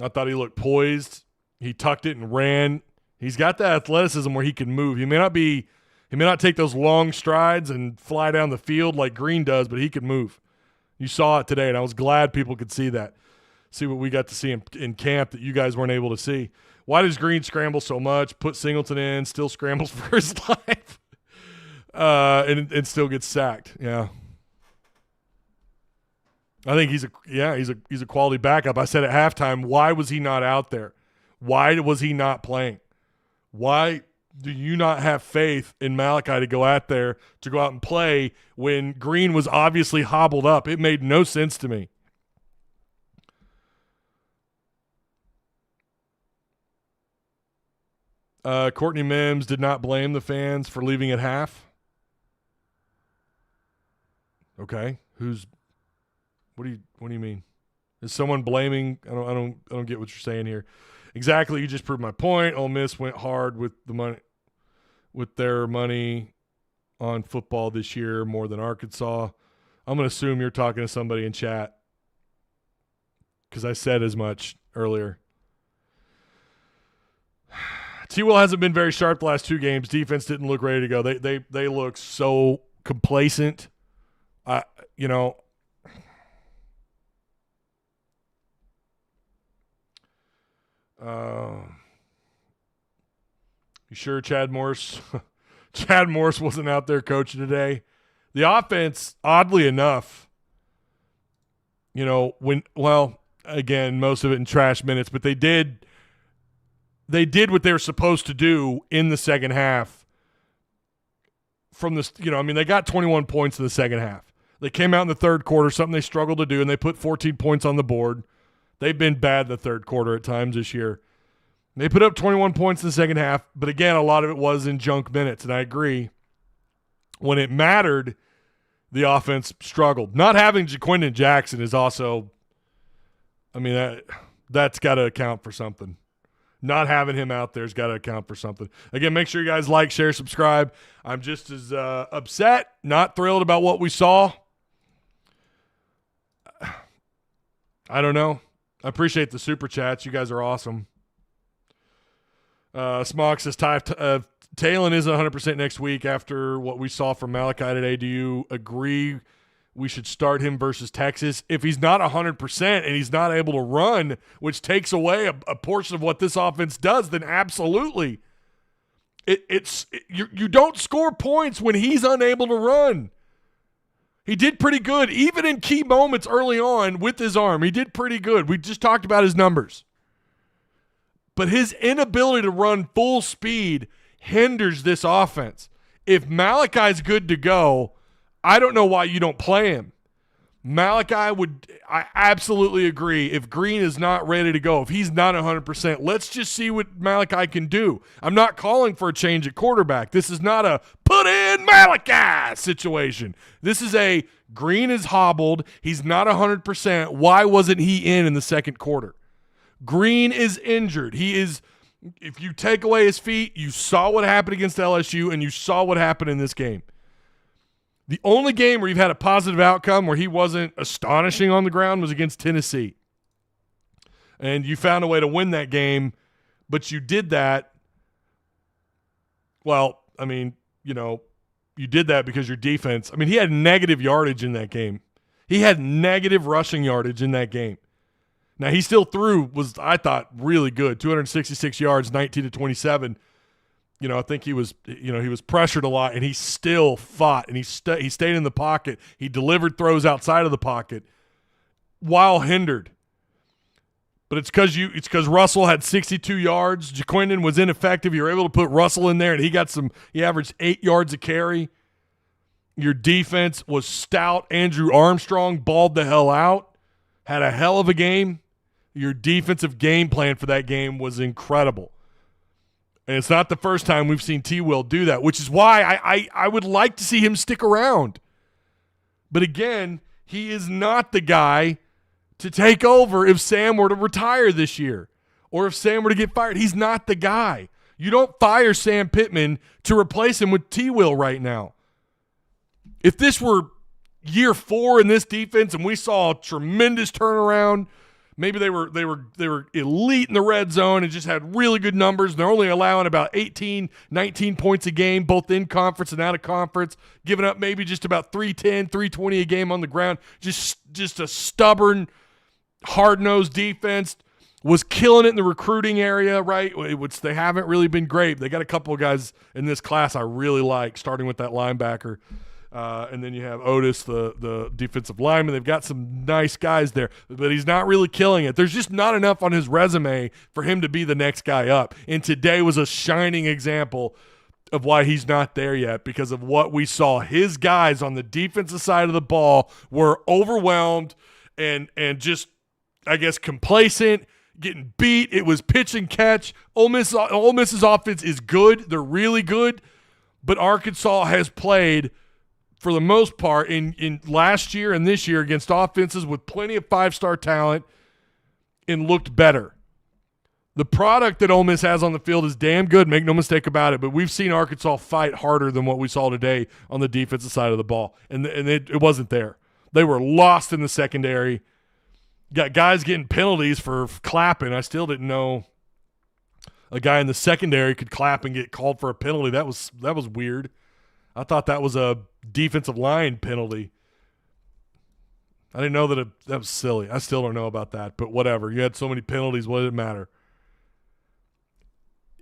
Speaker 1: I thought he looked poised. He tucked it and ran. He's got that athleticism where he can move. He may not take those long strides and fly down the field like Green does, but he can move. You saw it today, and I was glad people could see that. See what we got to see in camp that you guys weren't able to see. Why does Green scramble so much? Put Singleton in, still scrambles for his life, and still gets sacked. Yeah, I think he's a quality backup. I said at halftime, why was he not out there? Why was he not playing? Why do you not have faith in Malachi to go out there to go out and play when Green was obviously hobbled up? It made no sense to me. Courtney Mims did not blame the fans for leaving at half. Okay, what do you mean? Is someone blaming? I don't get what you're saying here. Exactly, you just proved my point. Ole Miss went hard with their money on football this year more than Arkansas. I'm going to assume you're talking to somebody in chat because I said as much earlier. T-Will hasn't been very sharp the last two games. Defense didn't look ready to go. They look so complacent. You sure Chad Morse wasn't out there coaching today? The offense, oddly enough, again, most of it in trash minutes, but they did what they were supposed to do in the second half. They got 21 points in the second half. They came out in the third quarter, something they struggled to do, and they put 14 points on the board. They've been bad in the third quarter at times this year. They put up 21 points in the second half, but again, a lot of it was in junk minutes, and I agree. When it mattered, the offense struggled. Not having Jaquindon Jackson is also, that's got to account for something. Not having him out there has got to account for something. Again, make sure you guys like, share, subscribe. I'm just as upset, not thrilled about what we saw. I don't know. I appreciate the super chats. You guys are awesome. Smock says, Talon is 100% next week after what we saw from Malachi today. Do you agree we should start him versus Texas? If he's not 100% and he's not able to run, which takes away a portion of what this offense does, then absolutely. You don't score points when he's unable to run. He did pretty good, even in key moments early on with his arm. He did pretty good. We just talked about his numbers. But his inability to run full speed hinders this offense. If Malachi's good to go, I don't know why you don't play him. I absolutely agree. If Green is not ready to go, if he's not 100%, let's just see what Malachi can do. I'm not calling for a change at quarterback. This is not a put in Malachi situation. This is a Green is hobbled. He's not 100%. Why wasn't he in the second quarter? Green is injured. If you take away his feet, you saw what happened against LSU and you saw what happened in this game. The only game where you've had a positive outcome where he wasn't astonishing on the ground was against Tennessee. And you found a way to win that game, but you did that. Well, you did that because your defense, he had negative yardage in that game. He had negative rushing yardage in that game. Now, he still threw, I thought, really good. 266 yards, 19 to 27. I think he was pressured a lot, and he still fought, and he stayed in the pocket. He delivered throws outside of the pocket while hindered. But it's because Russell had 62 yards. Jaquindon was ineffective. You were able to put Russell in there, and he averaged 8 yards a carry. Your defense was stout. Andrew Armstrong balled the hell out, had a hell of a game. Your defensive game plan for that game was incredible. And it's not the first time we've seen T. Will do that, which is why I would like to see him stick around. But again, he is not the guy to take over if Sam were to retire this year or if Sam were to get fired. He's not the guy. You don't fire Sam Pitman to replace him with T. Will right now. If this were year 4 in this defense and we saw a tremendous turnaround, maybe they were elite in the red zone and just had really good numbers, and they're only allowing about 18, 19 points a game, both in conference and out of conference, giving up maybe just about 310, 320 a game on the ground. Just a stubborn, hard-nosed defense. Was killing it in the recruiting area, right? Which they haven't really been great. They got a couple of guys in this class I really like, starting with that linebacker. And then you have Otis, the defensive lineman. They've got some nice guys there, but he's not really killing it. There's just not enough on his resume for him to be the next guy up. And today was a shining example of why he's not there yet, because of what we saw. His guys on the defensive side of the ball were overwhelmed and just, I guess, complacent, getting beat. It was pitch and catch. Ole Miss's offense is good. They're really good. But Arkansas has played, for the most part, in last year and this year, against offenses with plenty of 5-star talent and looked better. The product that Ole Miss has on the field is damn good, make no mistake about it, but we've seen Arkansas fight harder than what we saw today on the defensive side of the ball, and it wasn't there. They were lost in the secondary. Got guys getting penalties for clapping. I still didn't know a guy in the secondary could clap and get called for a penalty. That was weird. I thought that was a defensive line penalty. I didn't know that was silly. I still don't know about that, but whatever. You had so many penalties. What did it matter?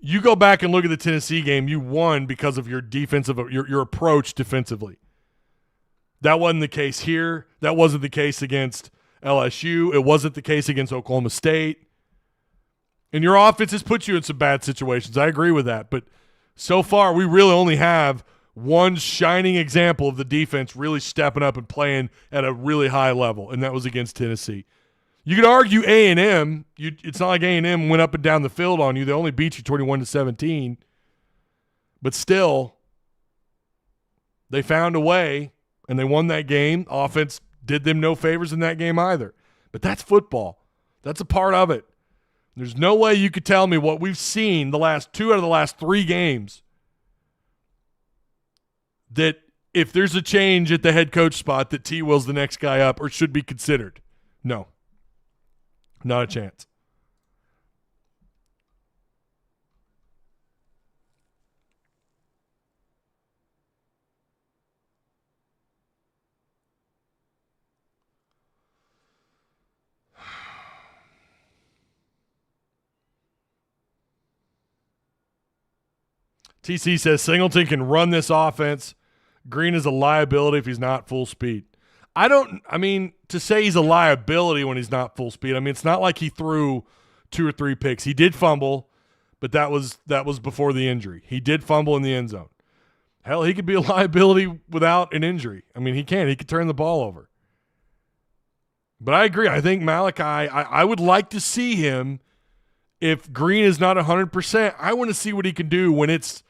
Speaker 1: You go back and look at the Tennessee game. You won because of your your approach defensively. That wasn't the case here. That wasn't the case against LSU. It wasn't the case against Oklahoma State. And your offense has put you in some bad situations. I agree with that. But so far, we really only have one shining example of the defense really stepping up and playing at a really high level, and that was against Tennessee. You could argue A&M. It's not like A&M went up and down the field on you. They only beat you 21-17. But still, they found a way, and they won that game. Offense did them no favors in that game either. But that's football. That's a part of it. There's no way you could tell me what we've seen the last 2 out of the last 3 games, that if there's a change at the head coach spot, that T. Will's the next guy up or should be considered. No. Not a chance. TC says Singleton can run this offense. Green is a liability if he's not full speed. To say he's a liability when he's not full speed, it's not like he threw 2 or 3 picks. He did fumble, but that was before the injury. He did fumble in the end zone. Hell, he could be a liability without an injury. He can. He could turn the ball over. But I agree. I think Malachi, I would like to see him, if Green is not 100%, I want to see what he can do when it's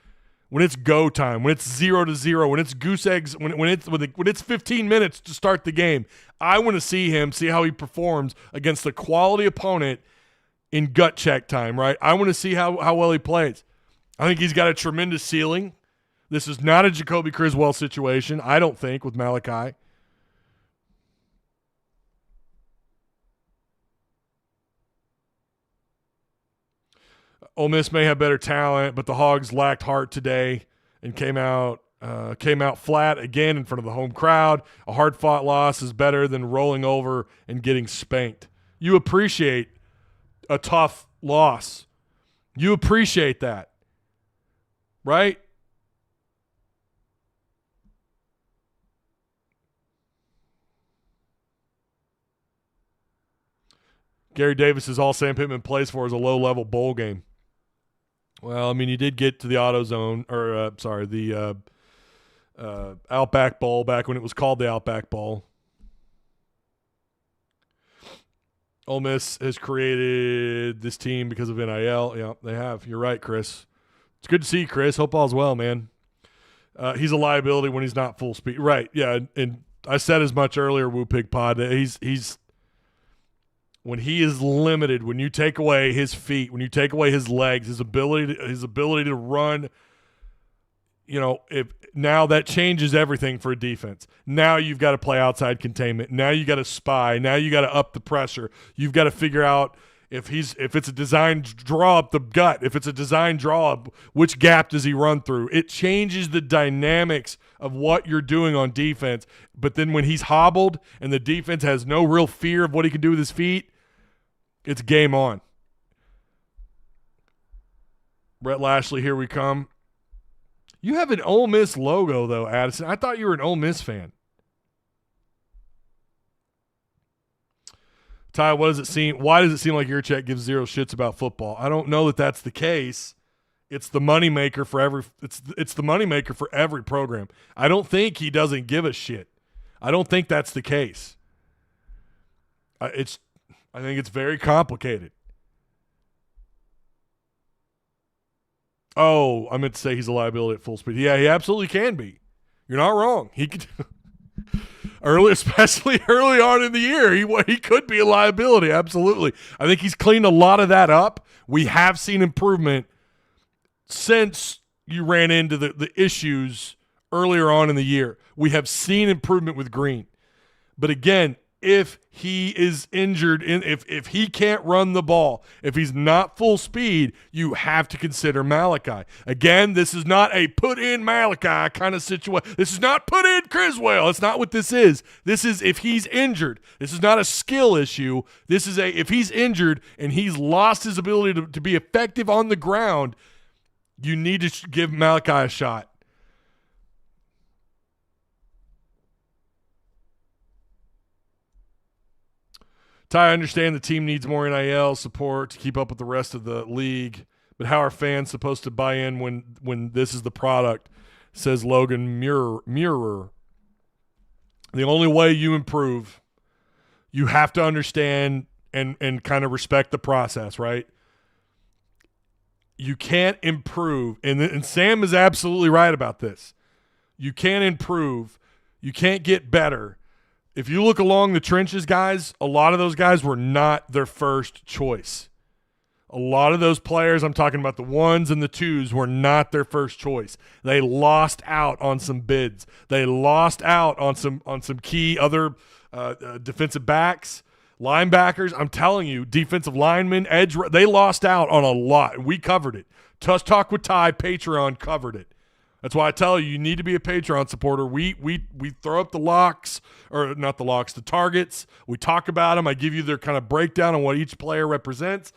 Speaker 1: go time, when it's 0-0, when it's goose eggs, when it's 15 minutes to start the game. I want to see how he performs against a quality opponent in gut check time, right? I want to see how well he plays. I think he's got a tremendous ceiling. This is not a Jacoby Criswell situation, I don't think, with Malachi. Ole Miss may have better talent, but the Hogs lacked heart today and came out flat again in front of the home crowd. A hard-fought loss is better than rolling over and getting spanked. You appreciate a tough loss. You appreciate that, right? Gary Davis is all Sam Pitman plays for is a low-level bowl game. Well, I mean, you did get to the AutoZone, or the Outback Bowl back when it was called the Outback Bowl. Ole Miss has created this team because of NIL. Yeah, they have. You're right, Chris. It's good to see you, Chris. Hope all's well, man. He's a liability when he's not full speed. Right, yeah, and I said as much earlier, Woo Pig Pod, that he's when he is limited, when you take away his feet, when you take away his legs, his ability to run, if now that changes everything for a defense. Now you've got to play outside containment. Now you got to spy. Now you got to up the pressure. You've got to figure out if it's a designed draw up the gut, if it's a designed draw up, which gap does he run through? It changes the dynamics of what you're doing on defense. But then when he's hobbled and the defense has no real fear of what he can do with his feet, it's game on. Brett Lashley, here we come. You have an Ole Miss logo, though, Addison. I thought you were an Ole Miss fan. Ty, why does it seem like your check gives zero shits about football? I don't know that that's the case. It's the moneymaker for it's the moneymaker for every program. I don't think he doesn't give a shit. I don't think that's the case. I think it's very complicated. Oh, I meant to say he's a liability at full speed. Yeah, he absolutely can be. You're not wrong. He could, especially early on in the year, he could be a liability. Absolutely. I think he's cleaned a lot of that up. We have seen improvement since you ran into the issues earlier on in the year. We have seen improvement with Green. But again, if he is injured, if he can't run the ball, if he's not full speed, you have to consider Malachi. Again, this is not a put in Malachi kind of situation. This is not put in Criswell. That's not what this is. This is if he's injured. This is not a skill issue. This is if he's injured and he's lost his ability to be effective on the ground, you need to give Malachi a shot. Ty, I understand the team needs more NIL support to keep up with the rest of the league, but how are fans supposed to buy in when this is the product, says Logan Murer. The only way you improve, you have to understand and kind of respect the process, right? You can't improve, and Sam is absolutely right about this. You can't improve. You can't get better. If you look along the trenches, guys, a lot of those guys were not their first choice. A lot of those players, I'm talking about the ones and the twos, were not their first choice. They lost out on some bids. They lost out on some key other defensive backs, linebackers. I'm telling you, defensive linemen, edge, they lost out on a lot. We covered it. Tusk Talk with Ty, Patreon covered it. That's why I tell you need to be a Patreon supporter. We throw up the locks, or not the locks, the targets. We talk about them. I give you their kind of breakdown on what each player represents.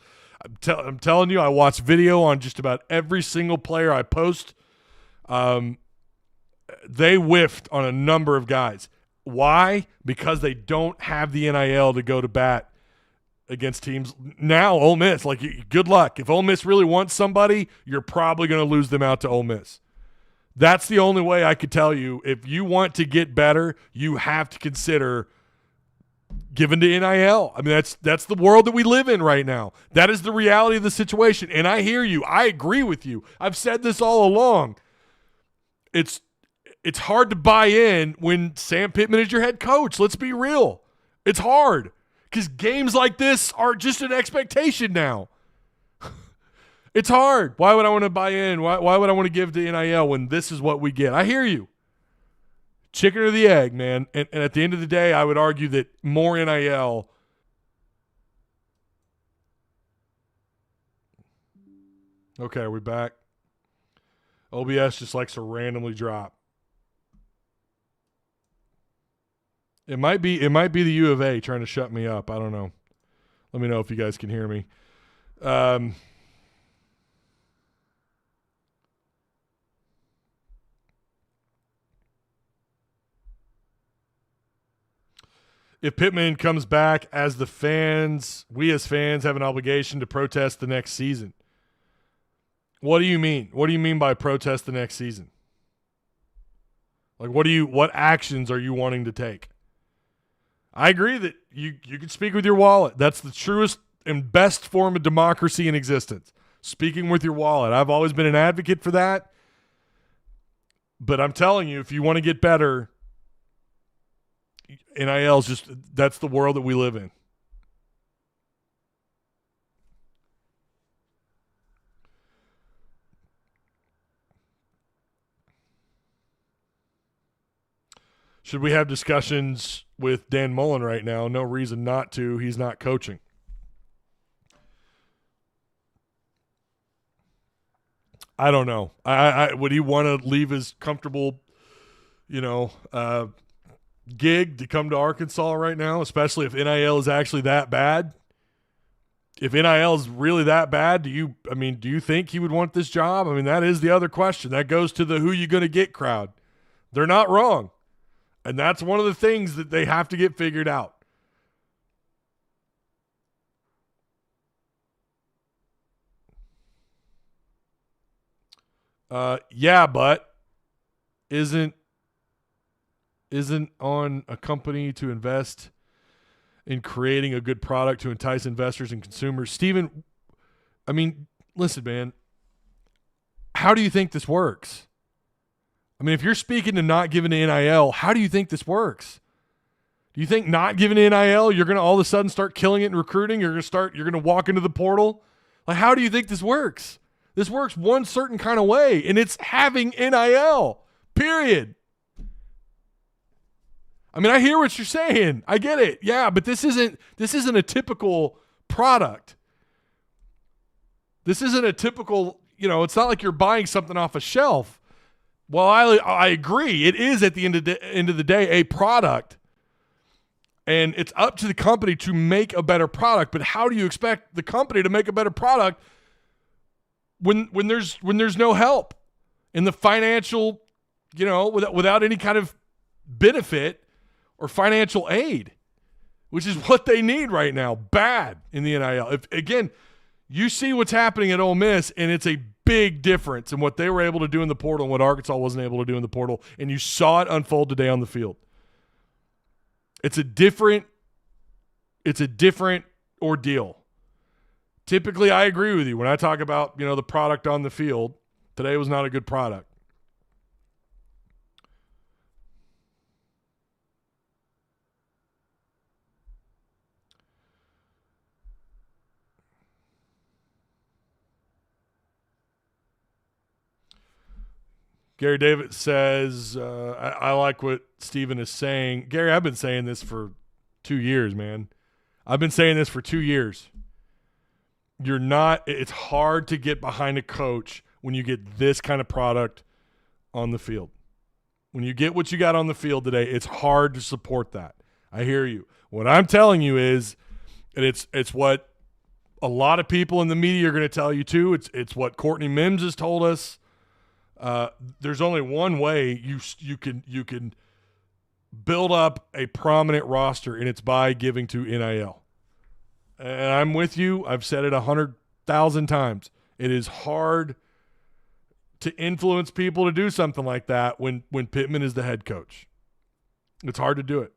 Speaker 1: I'm telling you, I watch video on just about every single player I post. They whiffed on a number of guys. Why? Because they don't have the NIL to go to bat against teams. Now, Ole Miss, good luck. If Ole Miss really wants somebody, you're probably going to lose them out to Ole Miss. That's the only way I could tell you. If you want to get better, you have to consider giving to NIL. I mean, that's the world that we live in right now. That is the reality of the situation. And I hear you. I agree with you. I've said this all along. It's hard to buy in when Sam Pitman is your head coach. Let's be real. It's hard because games like this are just an expectation now. It's hard. Why would I want to buy in? Why would I want to give to NIL when this is what we get? I hear you. Chicken or the egg, man. And at the end of the day, I would argue that more NIL. Okay, are we back? OBS just likes to randomly drop. It might be the U of A trying to shut me up. I don't know. Let me know if you guys can hear me. If Pitman comes back, as the fans, we as fans have an obligation to protest the next season. What do you mean? What do you mean by protest the next season? Like, what actions are you wanting to take? I agree that you can speak with your wallet. That's the truest and best form of democracy in existence. Speaking with your wallet. I've always been an advocate for that. But I'm telling you, if you want to get better, NIL's just, that's the world that we live in. Should we have discussions with Dan Mullen right now? No reason not to. He's not coaching. I don't know. Would he want to leave his comfortable, gig to come to Arkansas right now, especially if NIL is actually that bad? If NIL is really that bad, do you think he would want this job? I mean, that is the other question. That goes to the who you going to get crowd. They're not wrong. And that's one of the things that they have to get figured out. Yeah, but isn't on a company to invest in creating a good product to entice investors and consumers. Steven, I mean, listen, man, how do you think this works? I mean, if you're speaking to not giving to NIL, how do you think this works? Do you think not giving to NIL, you're going to all of a sudden start killing it in recruiting? You're going to walk into the portal? Like, how do you think this works? This works one certain kind of way, and it's having NIL, period. I mean, I hear what you're saying. I get it. Yeah, but this isn't a typical product. This isn't a typical, it's not like you're buying something off a shelf. Well, I agree. It is at the end of the day a product. And it's up to the company to make a better product. But how do you expect the company to make a better product when there's no help in the financial, without any kind of benefit or financial aid, which is what they need right now, bad in the NIL. If, again, you see what's happening at Ole Miss, and it's a big difference in what they were able to do in the portal and what Arkansas wasn't able to do in the portal, and you saw it unfold today on the field. It's a different ordeal. Typically, I agree with you. When I talk about, the product on the field, today was not a good product. Gary David says, I like what Steven is saying. Gary, I've been saying this for 2 years, man. I've been saying this for 2 years. It's hard to get behind a coach when you get this kind of product on the field. When you get what you got on the field today, it's hard to support that. I hear you. What I'm telling you is, and it's what a lot of people in the media are going to tell you too. It's what Courtney Mims has told us. There's only one way you can build up a prominent roster, and it's by giving to NIL. And I'm with you. I've said it 100,000 times. It is hard to influence people to do something like that when Pitman is the head coach. It's hard to do it.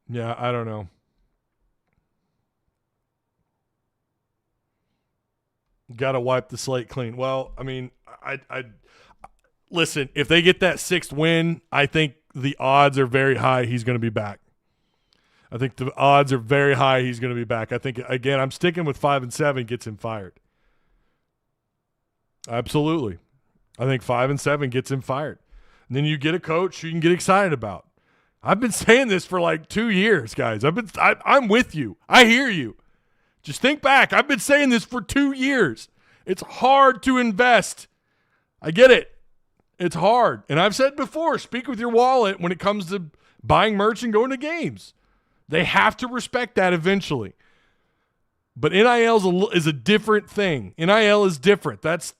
Speaker 1: Yeah, I don't know. Got to wipe the slate clean. Well, I mean, I listen, if they get that 6th win, I think the odds are very high he's going to be back. I think the odds are very high he's going to be back. I think, again, I'm sticking with 5-7 gets him fired. Absolutely. I think 5-7 gets him fired. And then you get a coach who you can get excited about. I've been saying this for like 2 years, guys. I'm with you. I hear you. Just think back. I've been saying this for 2 years. It's hard to invest. I get it. It's hard. And I've said before, speak with your wallet when it comes to buying merch and going to games. They have to respect that eventually. But NIL is a different thing. NIL is different. That's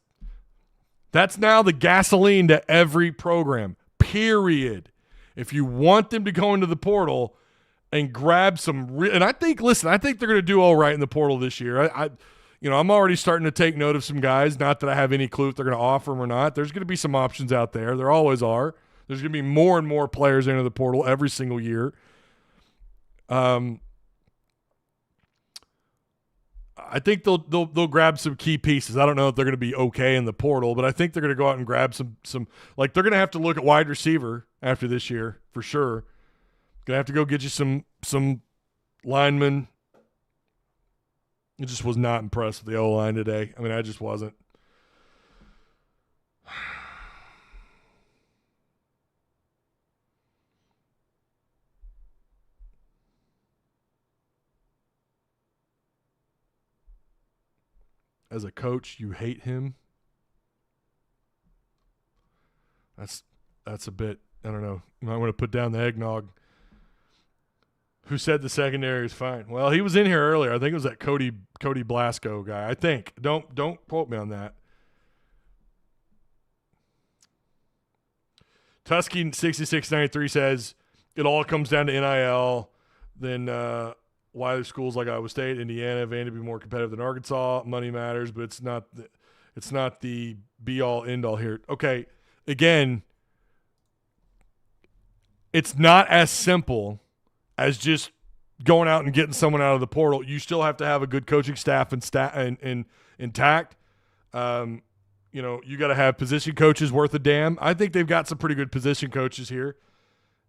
Speaker 1: now the gasoline to every program, period. If you want them to go into the portal and grab some and I think they're going to do all right in the portal this year. I'm already starting to take note of some guys, not that I have any clue if they're going to offer them or not. There's going to be some options out there. There always are. There's going to be more and more players into the portal every single year. I think they'll grab some key pieces. I don't know if they're going to be okay in the portal, but I think they're going to go out and grab some like they're going to have to look at wide receiver after this year for sure. Going to have to go get you some linemen. I just was not impressed with the O-line today. I mean, I just wasn't. As a coach, you hate him. That's a bit, I don't know. You might want to put down the eggnog. Who said the secondary is fine? Well, he was in here earlier. I think it was that Cody Blasco guy. I think. Don't quote me on that. Tusky 6693 says it all comes down to NIL. Then why the schools like Iowa State, Indiana, Vandy be more competitive than Arkansas. Money matters, but it's not the be all end all here. Okay, again, it's not as simple as just going out and getting someone out of the portal. You still have to have a good coaching staff and intact. You got to have position coaches worth a damn. I think they've got some pretty good position coaches here.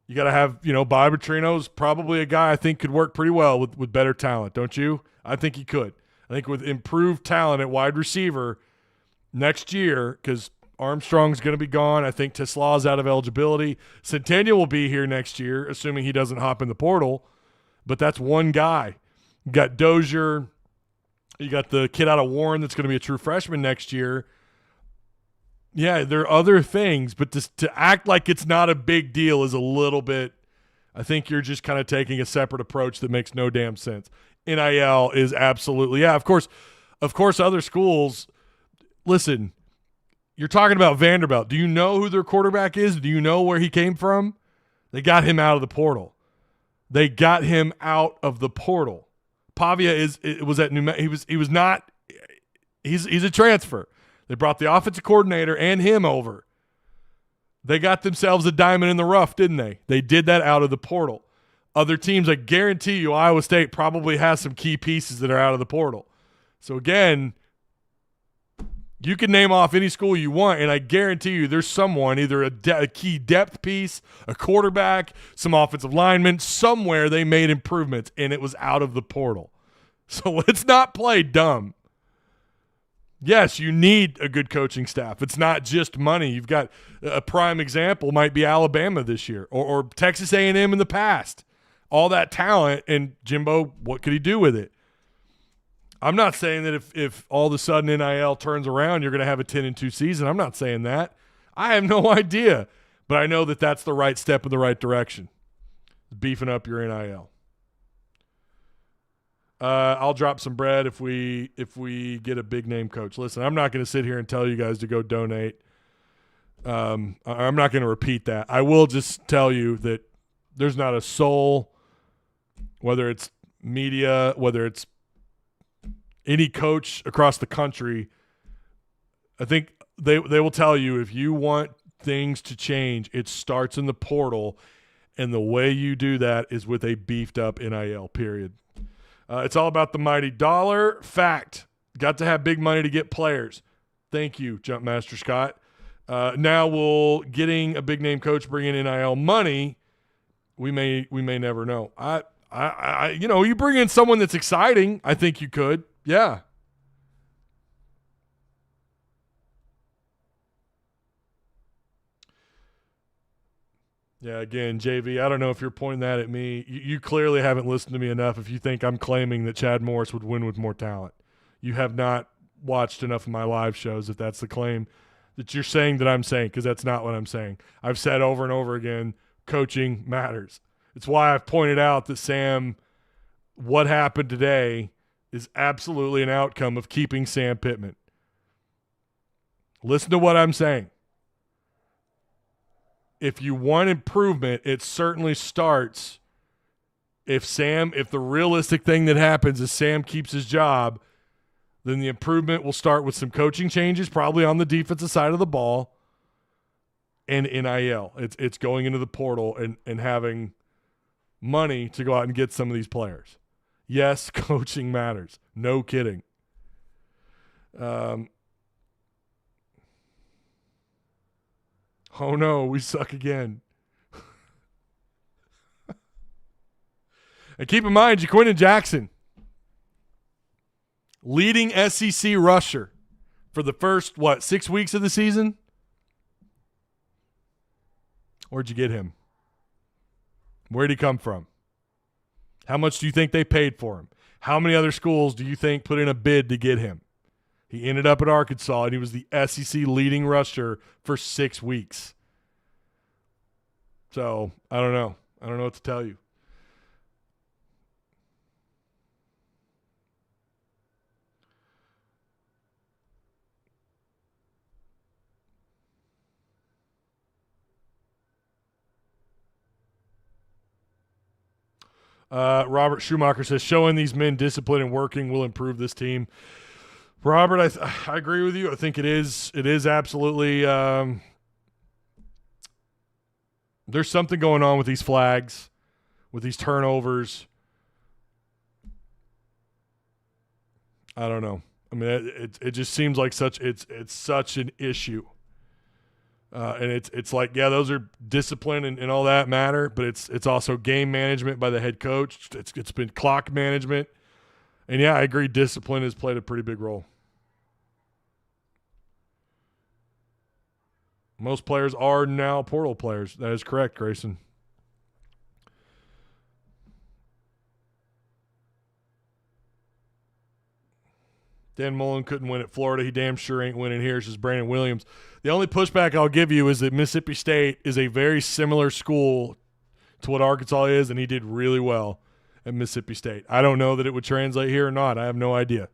Speaker 1: You got to have, Bob Petrino's probably a guy I think could work pretty well with better talent, don't you? I think he could. I think with improved talent at wide receiver next year, because Armstrong's going to be gone. I think Teslaw's out of eligibility. Centennial will be here next year, assuming he doesn't hop in the portal. But that's one guy. You got Dozier. You got the kid out of Warren that's going to be a true freshman next year. Yeah, there are other things, but to act like it's not a big deal is a little bit – I think you're just kind of taking a separate approach that makes no damn sense. NIL is absolutely – yeah, of course other schools – listen, you're talking about Vanderbilt. Do you know who their quarterback is? Do you know where he came from? They got him out of the portal. Pavia was at New Mexico. He's a transfer. They brought the offensive coordinator and him over. They got themselves a diamond in the rough, didn't they? They did that out of the portal. Other teams, I guarantee you, Iowa State probably has some key pieces that are out of the portal. So, again, you can name off any school you want, and I guarantee you there's someone, either a key depth piece, a quarterback, some offensive linemen, somewhere they made improvements, and it was out of the portal. So let's not play dumb. Yes, you need a good coaching staff. It's not just money. You've got a prime example might be Alabama this year or Texas A&M in the past. All that talent, and Jimbo, what could he do with it? I'm not saying that if all of a sudden NIL turns around, you're going to have a 10-2 season. I'm not saying that. I have no idea, but I know that that's the right step in the right direction, beefing up your NIL. I'll drop some bread if we get a big name coach. Listen, I'm not going to sit here and tell you guys to go donate. I'm not going to repeat that. I will just tell you that there's not a soul, whether it's media, whether it's any coach across the country. I think they will tell you if you want things to change, it starts in the portal, and the way you do that is with a beefed up NIL, period. It's all about the mighty dollar. Fact. Got to have big money to get players. Thank you, Jumpmaster Scott. Now will getting a big name coach bring in NIL money? We may never know. I You bring in someone that's exciting, I think you could. Yeah. Yeah, again, JV, I don't know if you're pointing that at me. You clearly haven't listened to me enough if you think I'm claiming that Chad Morris would win with more talent. You have not watched enough of my live shows if that's the claim that you're saying that I'm saying, because that's not what I'm saying. I've said over and over again, coaching matters. It's why I've pointed out that, Sam, what happened today is absolutely an outcome of keeping Sam Pitman. Listen to what I'm saying. If you want improvement, it certainly starts if the realistic thing that happens is Sam keeps his job, then the improvement will start with some coaching changes, probably on the defensive side of the ball, and NIL. It's going into the portal and having money to go out and get some of these players. Yes, coaching matters. No kidding. Oh, no, we suck again. And keep in mind, Jaquindon Jackson, leading SEC rusher for the first, 6 weeks of the season? Where'd you get him? Where'd he come from? How much do you think they paid for him? How many other schools do you think put in a bid to get him? He ended up at Arkansas, and he was the SEC leading rusher for 6 weeks. So, I don't know. I don't know what to tell you. Robert Schumacher says, showing these men discipline and working will improve this team. Robert, I agree with you. I think it is absolutely there's something going on with these flags, with these turnovers. I don't know. I mean, it just seems like it's such an issue. And it's like, yeah, those are discipline and all that matter, but it's also game management by the head coach. It's been clock management. And yeah, I agree, discipline has played a pretty big role. Most players are now portal players. That is correct, Grayson. Dan Mullen couldn't win at Florida. He damn sure ain't winning here, says Brandon Williams. The only pushback I'll give you is that Mississippi State is a very similar school to what Arkansas is, and he did really well at Mississippi State. I don't know that it would translate here or not. I have no idea.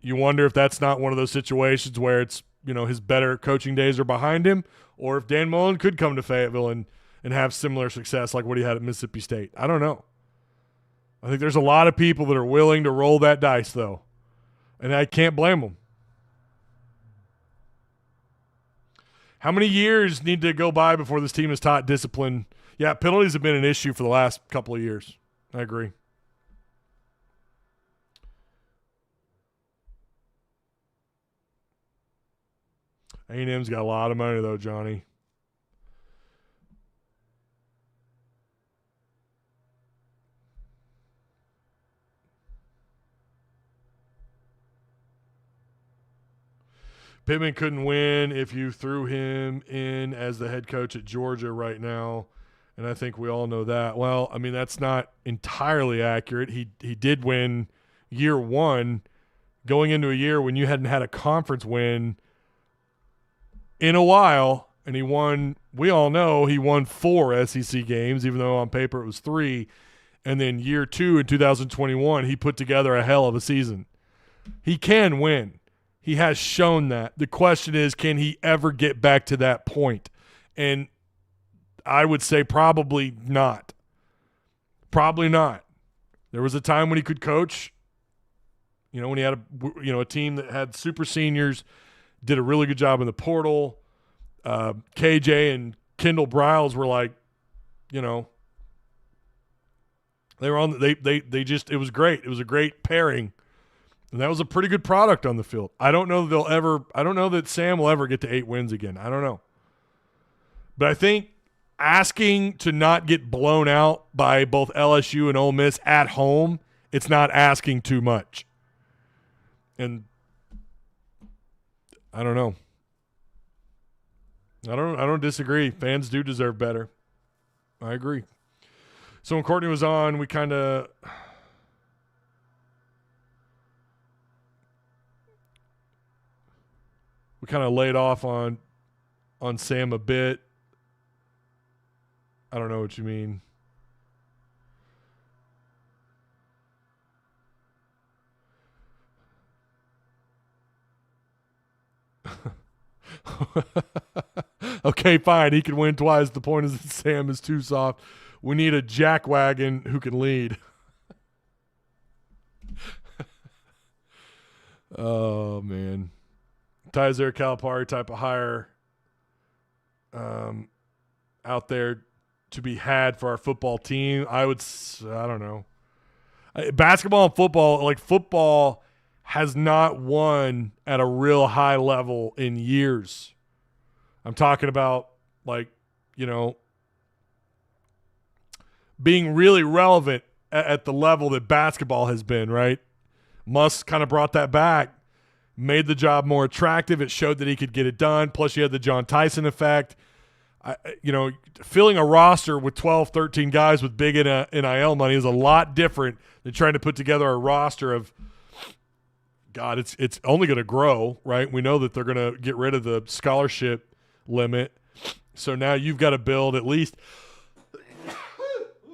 Speaker 1: You wonder if that's not one of those situations where it's, his better coaching days are behind him, or if Dan Mullen could come to Fayetteville and have similar success like what he had at Mississippi State. I don't know. I think there's a lot of people that are willing to roll that dice, though, and I can't blame them. How many years need to go by before this team is taught discipline? Yeah, penalties have been an issue for the last couple of years. I agree. A&M's got a lot of money, though, Johnny. Pittman couldn't win if you threw him in as the head coach at Georgia right now, and I think we all know that. Well, I mean, that's not entirely accurate. He did win year one, going into a year when you hadn't had a conference win in a while, and he won. We all know he won 4 SEC games, even though on paper it was 3. And then year 2 in 2021, he put together a hell of a season. He can win. He has shown that. The question is, can he ever get back to that point? And I would say probably not. Probably not. There was a time when he could coach, when he had a team that had super seniors, did a really good job in the portal. KJ and Kendall Briles were like, they were on. They just, it was great. It was a great pairing. And that was a pretty good product on the field. I don't know that Sam will ever get to 8 wins again. I don't know. But I think asking to not get blown out by both LSU and Ole Miss at home, it's not asking too much. And I don't know. I don't disagree. Fans do deserve better. I agree. So when Courtney was on, we kind of laid off on Sam a bit. I don't know what you mean. Okay, fine. He can win twice. The point is that Sam is too soft. We need a jackwagon who can lead. Oh, man. Ty, is there a Calipari type of hire out there to be had for our football team? I don't know. Basketball and football, like football has not won at a real high level in years. I'm talking about, like, you know, being really relevant at the level that basketball has been, right? Musk kind of brought that back, made the job more attractive. It showed that he could get it done. Plus, you had the John Tyson effect. Filling a roster with 12, 13 guys with big NIL money is a lot different than trying to put together a roster of, God, it's only going to grow, right? We know that they're going to get rid of the scholarship limit. So now you've got to build at least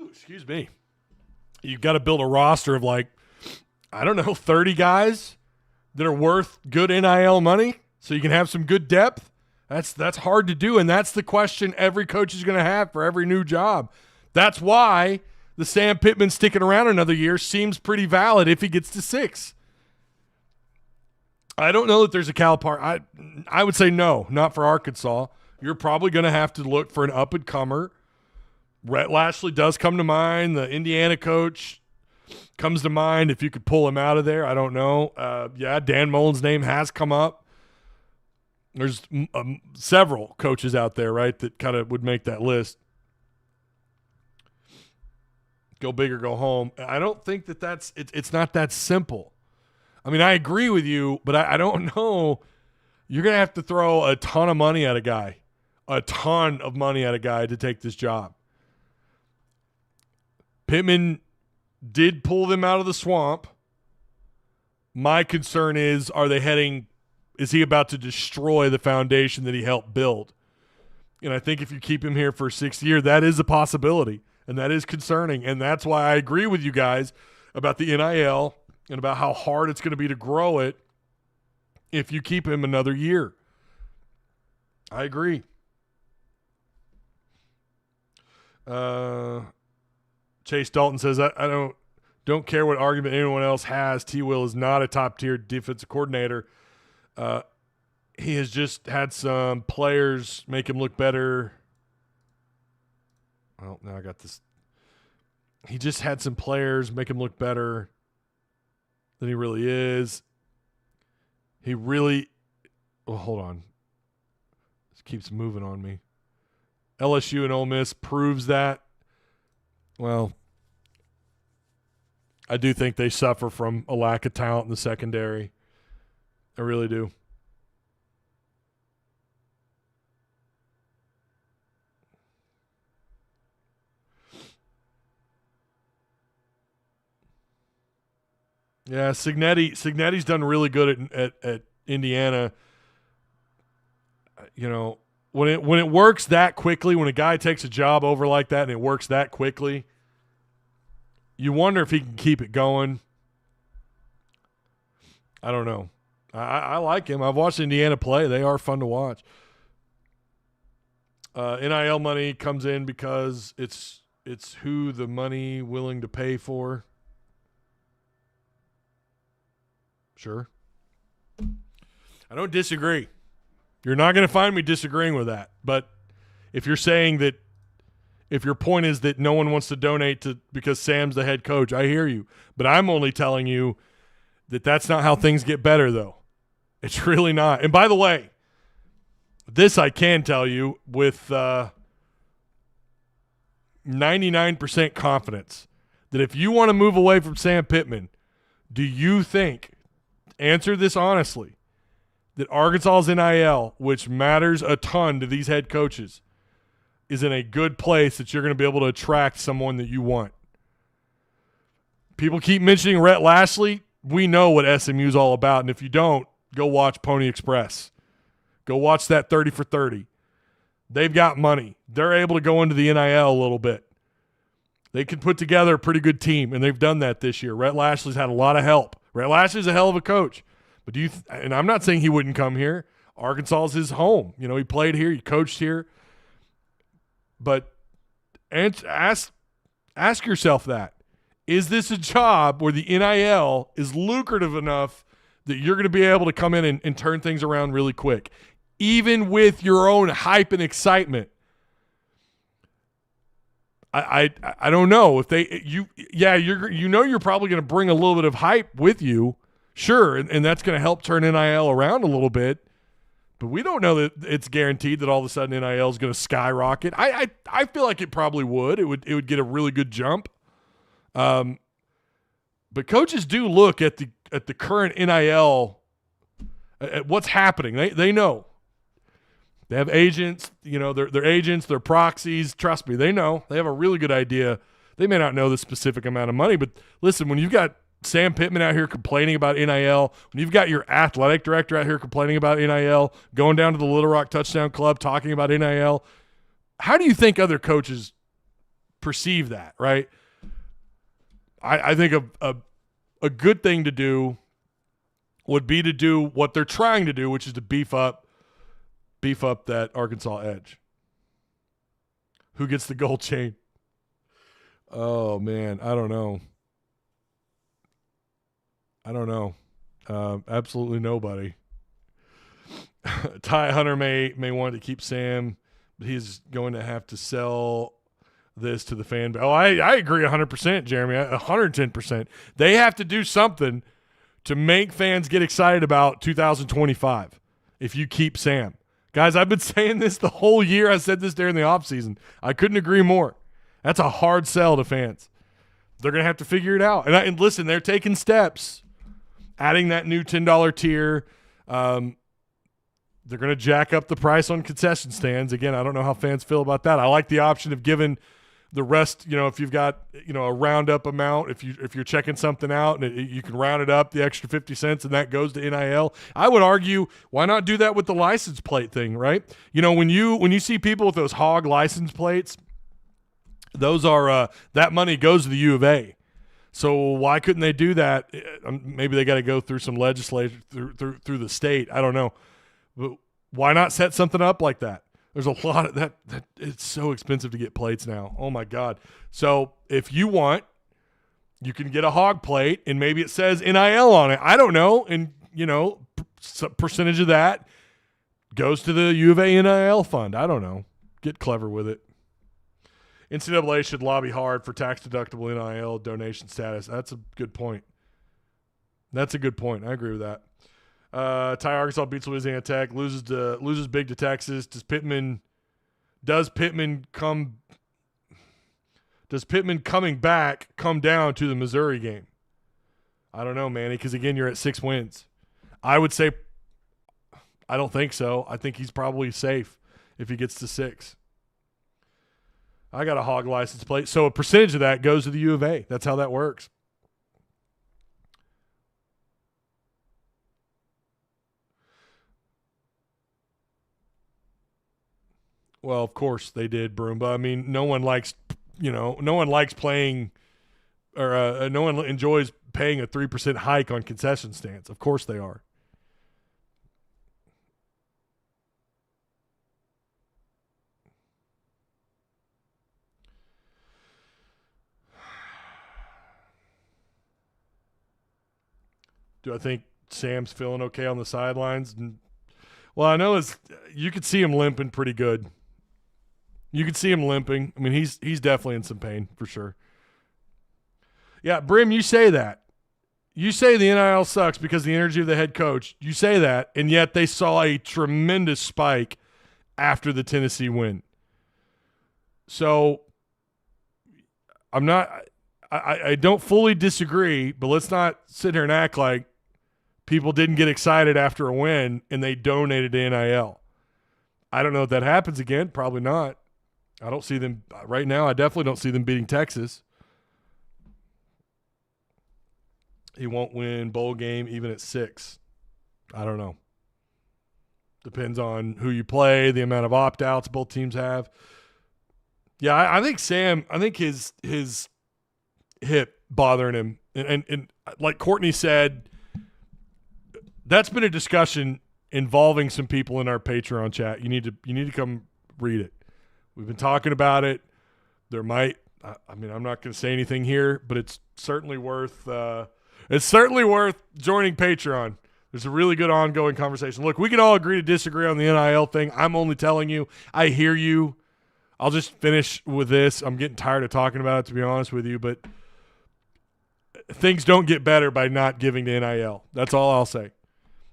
Speaker 1: excuse me. You've got to build a roster of, like, I don't know, 30 guys that are worth good NIL money so you can have some good depth. That's hard to do, and that's the question every coach is going to have for every new job. That's why the Sam Pitman sticking around another year seems pretty valid if he gets to 6. I don't know that there's a Calipari. I would say no, not for Arkansas. You're probably going to have to look for an up-and-comer. Rhett Lashley does come to mind. The Indiana coach comes to mind if you could pull him out of there. I don't know. Dan Mullen's name has come up. There's several coaches out there, right, that kind of would make that list. Go big or go home. I don't think that it's not that simple. I mean, I agree with you, but I don't know. You're going to have to throw a ton of money at a guy, to take this job. Pittman did pull them out of the swamp. My concern is he about to destroy the foundation that he helped build? And I think if you keep him here for a 6th year, that is a possibility, and that is concerning. And that's why I agree with you guys about the NIL and about how hard it's going to be to grow it if you keep him another year. I agree. Chase Dalton says, I don't care what argument anyone else has. T. Will is not a top-tier defensive coordinator. He has just had some players make him look better. Well, now I got this. He just had some players make him look better than he really is. Hold on. This keeps moving on me. LSU and Ole Miss proves that. Well, I do think they suffer from a lack of talent in the secondary. I really do. Yeah, Cignetti's done really good at Indiana. You know, when it works that quickly, when a guy takes a job over like that and it works that quickly, you wonder if he can keep it going. I don't know. I like him. I've watched Indiana play. They are fun to watch. NIL money comes in because it's who the money willing to pay for. Sure. I don't disagree. You're not going to find me disagreeing with that. But if you're saying that, if your point is that no one wants to donate because Sam's the head coach, I hear you. But I'm only telling you that that's not how things get better, though. It's really not. And by the way, this I can tell you with 99% confidence that if you want to move away from Sam Pitman, do you think, answer this honestly, that Arkansas's NIL, which matters a ton to these head coaches, is in a good place that you're going to be able to attract someone that you want? People keep mentioning Rhett Lashley. We know what SMU is all about, and if you don't, go watch Pony Express. Go watch that 30 for 30. They've got money. They're able to go into the NIL a little bit. They can put together a pretty good team, and they've done that this year. Rhett Lashley's had a lot of help. Rhett Lashley's a hell of a coach. But and I'm not saying he wouldn't come here. Arkansas is his home. You know, he played here. He coached here. But ask yourself that. Is this a job where the NIL is lucrative enough that you're going to be able to come in and turn things around really quick? Even with your own hype and excitement. I don't know if you're probably going to bring a little bit of hype with you, sure, and that's going to help turn NIL around a little bit. But we don't know that it's guaranteed that all of a sudden NIL is going to skyrocket. I feel like it probably would. It would get a really good jump. But coaches do look at the current NIL, at what's happening. They know. They have agents, you know, they're agents, they're proxies. Trust me, they know. They have a really good idea. They may not know the specific amount of money, but listen, when you've got Sam Pitman out here complaining about NIL, when you've got your athletic director out here complaining about NIL, going down to the Little Rock Touchdown Club talking about NIL, how do you think other coaches perceive that, right? I think a good thing to do would be to do what they're trying to do, which is to beef up that Arkansas edge. Who gets the gold chain? Oh, man, I don't know. Absolutely nobody. Ty Hunter may want to keep Sam, but he's going to have to sell this to the fan. Oh, I agree 100%, Jeremy, 110%. They have to do something to make fans get excited about 2025 if you keep Sam. Guys, I've been saying this the whole year. I said this during the offseason. I couldn't agree more. That's a hard sell to fans. They're going to have to figure it out. And listen, they're taking steps, adding that new $10 tier. They're going to jack up the price on concession stands. Again, I don't know how fans feel about that. I like the option of giving the rest, you know, if you've got, you know, a roundup amount, if you're checking something out and you can round it up the extra 50 cents and that goes to NIL. I would argue, why not do that with the license plate thing, right? You know, when you see people with those hog license plates, those are that money goes to the U of A. So why couldn't they do that? Maybe they got to go through some legislation through the state. I don't know. But why not set something up like that? There's a lot of that. It's so expensive to get plates now. Oh, my God. So if you want, you can get a hog plate, and maybe it says NIL on it. I don't know. And, you know, some percentage of that goes to the U of A NIL fund. I don't know. Get clever with it. NCAA should lobby hard for tax-deductible NIL donation status. That's a good point. I agree with that. Arkansas beats Louisiana Tech, loses big to Texas. Does Pitman coming back come down to the Missouri game? I don't know, Manny, because again, you're at 6 wins. I would say I don't think so. I think he's probably safe if he gets to 6. I got a hog license plate, so a percentage of that goes to the U of A. That's how that works. Well, of course they did, Broomba. I mean, no one likes playing, or no one enjoys paying a 3% hike on concession stands. Of course they are. Do I think Sam's feeling okay on the sidelines? Well, I know you could see him limping pretty good. You could see him limping. I mean, he's definitely in some pain for sure. Yeah, Brim, you say that. You say the NIL sucks because of the energy of the head coach. You say that, and yet they saw a tremendous spike after the Tennessee win. So I'm not – I don't fully disagree, but let's not sit here and act like people didn't get excited after a win and they donated to NIL. I don't know if that happens again. Probably not. I don't see them – right now I definitely don't see them beating Texas. He won't win bowl game even at 6. I don't know. Depends on who you play, the amount of opt-outs both teams have. Yeah, I think Sam, his hip bothering him. And like Courtney said, that's been a discussion involving some people in our Patreon chat. You need to come read it. We've been talking about it. There might, I'm not going to say anything here, but it's certainly worth joining Patreon. There's a really good ongoing conversation. Look, we can all agree to disagree on the NIL thing. I'm only telling you, I hear you. I'll just finish with this. I'm getting tired of talking about it, to be honest with you, but things don't get better by not giving to NIL. That's all I'll say.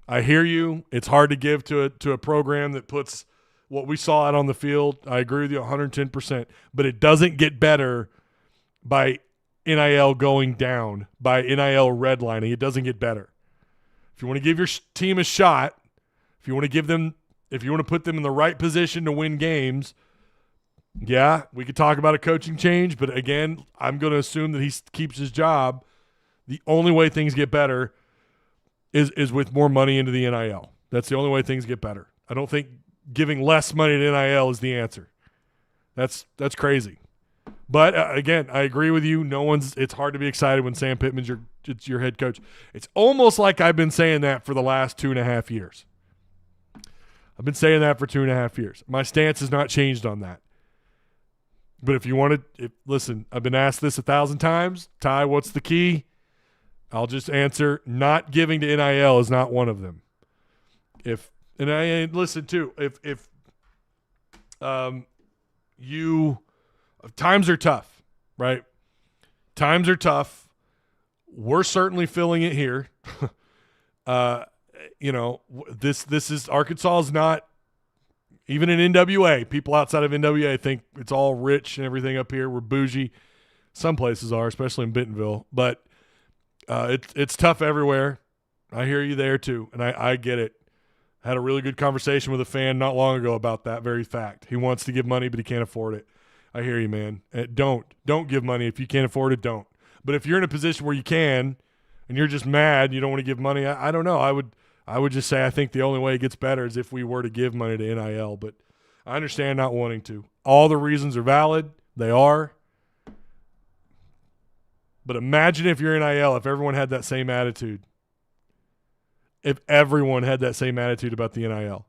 Speaker 1: I hear you. It's hard to give to a program that puts what we saw out on the field. I agree with you 110%, but it doesn't get better by NIL going down, by NIL redlining. It doesn't get better. If you want to give your team a shot, if you want to put them in the right position to win games, yeah, we could talk about a coaching change, but again, I'm going to assume that he keeps his job. The only way things get better is with more money into the NIL. That's the only way things get better. I don't think giving less money to NIL is the answer. That's crazy. But again, I agree with you. It's hard to be excited when Sam Pitman's your head coach. It's almost like I've been saying that for the last 2.5 years. I've been saying that for 2.5 years. My stance has not changed on that. But if you want to, listen, I've been asked this 1,000 times. Ty, what's the key? I'll just answer, not giving to NIL is not one of them. Times are tough, right? Times are tough. We're certainly feeling it here. This is Arkansas is not. Even in NWA, people outside of NWA think it's all rich and everything up here. We're bougie. Some places are, especially in Bentonville. But it's tough everywhere. I hear you there too, and I get it. I had a really good conversation with a fan not long ago about that very fact. He wants to give money, but he can't afford it. I hear you, man. Don't give money. If you can't afford it, don't. But if you're in a position where you can and you're just mad, you don't want to give money, I don't know. I would just say I think the only way it gets better is if we were to give money to NIL, but I understand not wanting to. All the reasons are valid. They are. But imagine if you're NIL, if everyone had that same attitude. If everyone had that same attitude about the NIL.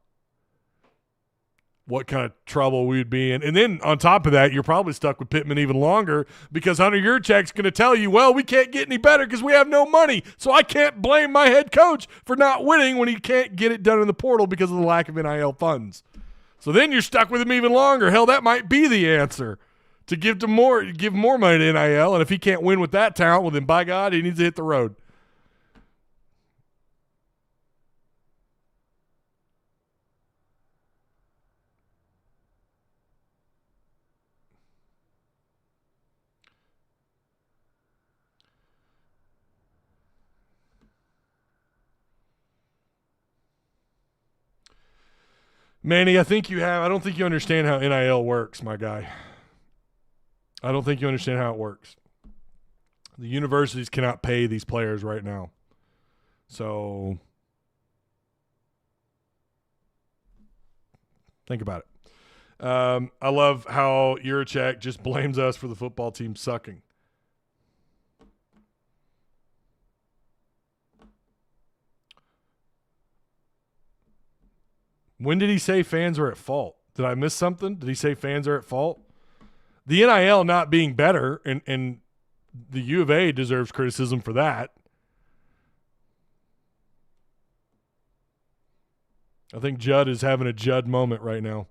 Speaker 1: What kind of trouble we would be in. And then on top of that, you're probably stuck with Pittman even longer because Hunter Yurchak's going to tell you, well, we can't get any better because we have no money. So I can't blame my head coach for not winning when he can't get it done in the portal because of the lack of NIL funds. So then you're stuck with him even longer. Hell, that might be the answer, to give more money to NIL. And if he can't win with that talent, well, then by God, he needs to hit the road. Manny, I don't think you understand how NIL works, my guy. I don't think you understand how it works. The universities cannot pay these players right now. So think about it. I love how Yurchak just blames us for the football team sucking. When did he say fans are at fault? Did I miss something? Did he say fans are at fault? The NIL not being better, and the U of A deserves criticism for that. I think Judd is having a Judd moment right now.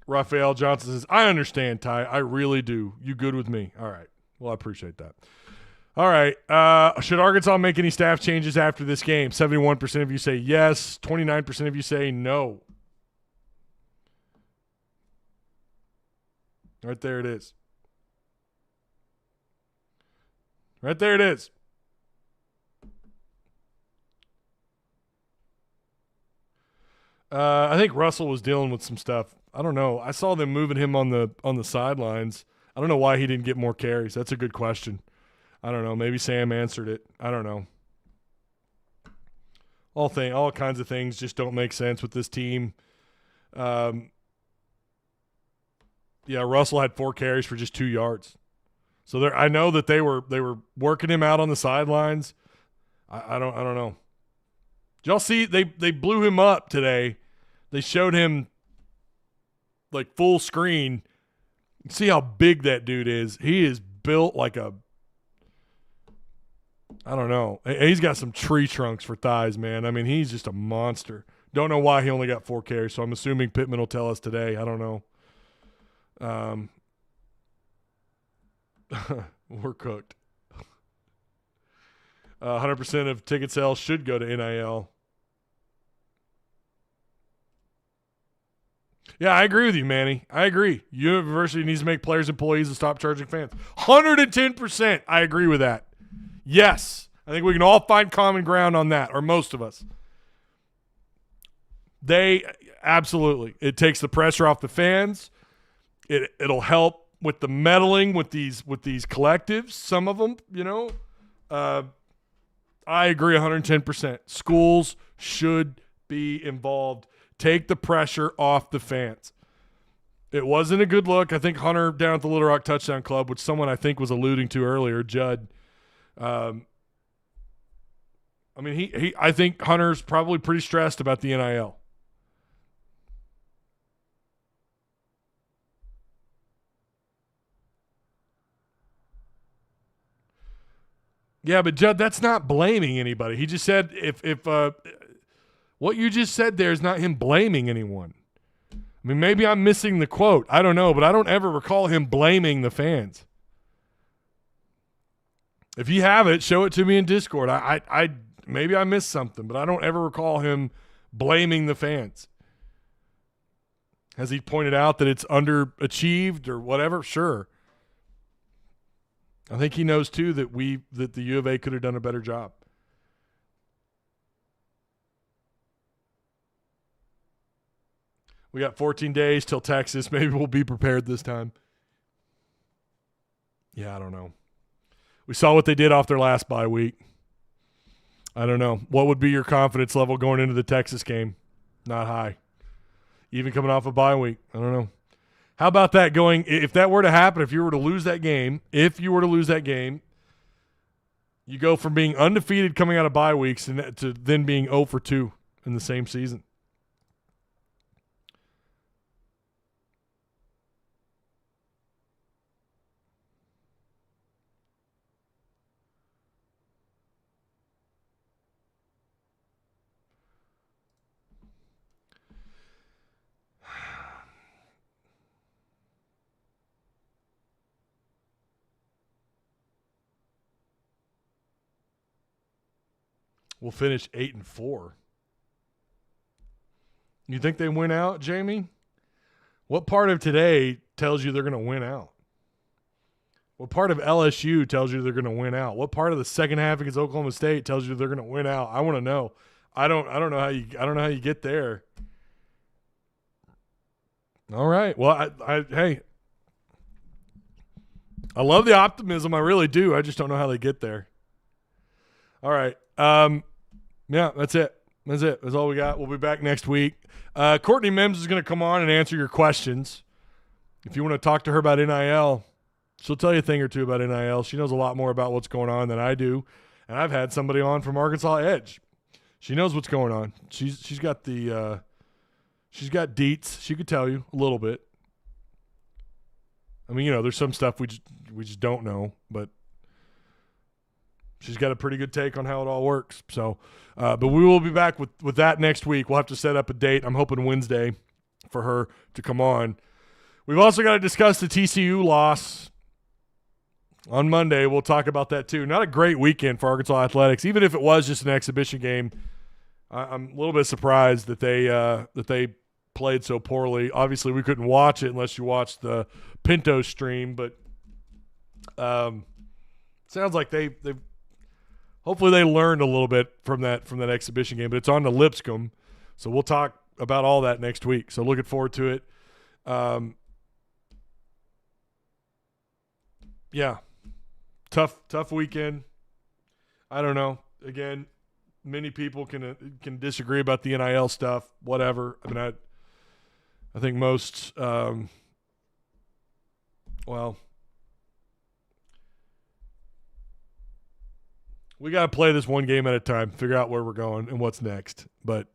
Speaker 1: Raphael Johnson says, I understand, Ty. I really do. You good with me? All right. Well, I appreciate that. All right. Should Arkansas make any staff changes after this game? 71% of you say yes. 29% of you say no. Right there it is. Right there it is. I think Russell was dealing with some stuff. I don't know. I saw them moving him on the sidelines. I don't know why he didn't get more carries. That's a good question. I don't know. Maybe Sam answered it. I don't know. All kinds of things just don't make sense with this team. Yeah, Russell had 4 carries for just 2 yards. So I know that they were working him out on the sidelines. I don't know. Did y'all see they blew him up today? They showed him like full screen. See how big that dude is. He is built like I don't know. He's got some tree trunks for thighs, man. I mean, he's just a monster. Don't know why he only got 4 carries, so I'm assuming Pitman will tell us today. I don't know. We're cooked. 100% of ticket sales should go to NIL. Yeah, I agree with you, Manny. I agree. University needs to make players employees and stop charging fans. 110%. I agree with that. Yes. I think we can all find common ground on that, or most of us. Absolutely. It takes the pressure off the fans. It'll help with the meddling with these collectives, some of them, I agree 110%. Schools should be involved. Take the pressure off the fans. It wasn't a good look. I think Hunter down at the Little Rock Touchdown Club, which someone I think was alluding to earlier, Judd. I think Hunter's probably pretty stressed about the NIL. Yeah, but Judd, that's not blaming anybody. He just said if what you just said there is not him blaming anyone. I mean, maybe I'm missing the quote. I don't know, but I don't ever recall him blaming the fans. If you have it, show it to me in Discord. I maybe I missed something, but I don't ever recall him blaming the fans. Has he pointed out that it's underachieved or whatever? Sure. I think he knows too that the U of A could have done a better job. We got 14 days till Texas. Maybe we'll be prepared this time. Yeah, I don't know. We saw what they did off their last bye week. I don't know. What would be your confidence level going into the Texas game? Not high. Even coming off a bye week. I don't know. How about that going, if that were to happen, if you were to lose that game, you go from being undefeated coming out of bye weeks to then being 0 for 2 in the same season. We'll finish 8-4. You think they win out, Jamie? What part of today tells you they're going to win out? What part of LSU tells you they're going to win out? What part of the second half against Oklahoma State tells you they're going to win out? I want to know. I don't know how you get there. All right. Well, hey, I love the optimism. I really do. I just don't know how they get there. All right. Yeah, that's it. That's all we got. We'll be back next week. Courtney Mims is going to come on and answer your questions. If you want to talk to her about NIL, she'll tell you a thing or two about NIL. She knows a lot more about what's going on than I do. And I've had somebody on from Arkansas Edge. She knows what's going on. She's got she's got deets. She could tell you a little bit. I mean, there's some stuff we just don't know, but she's got a pretty good take on how it all works. So, but we will be back with that next week. We'll have to set up a date. I'm hoping Wednesday for her to come on. We've also got to discuss the TCU loss on Monday. We'll talk about that too. Not a great weekend for Arkansas athletics, even if it was just an exhibition game. I'm a little bit surprised that they played so poorly. Obviously, we couldn't watch it unless you watched the Pinto stream, but sounds like they hopefully they learned a little bit from that exhibition game. But it's on to Lipscomb, so we'll talk about all that next week. So looking forward to it. Yeah, tough weekend. I don't know. Again, many people can disagree about the NIL stuff. Whatever. I mean, I think most. Well, we got to play this one game at a time, figure out where we're going and what's next. But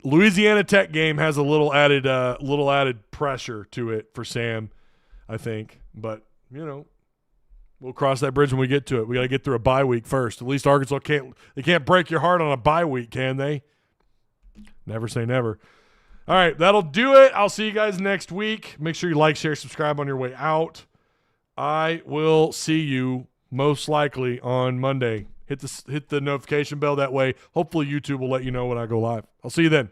Speaker 1: Louisiana Tech game has a little added pressure to it for Sam, I think. But, we'll cross that bridge when we get to it. We got to get through a bye week first. At least Arkansas can't break your heart on a bye week, can they? Never say never. All right, that'll do it. I'll see you guys next week. Make sure you like, share, subscribe on your way out. I will see you most likely on Monday. Hit the notification bell that way. Hopefully YouTube will let you know when I go live. I'll see you then.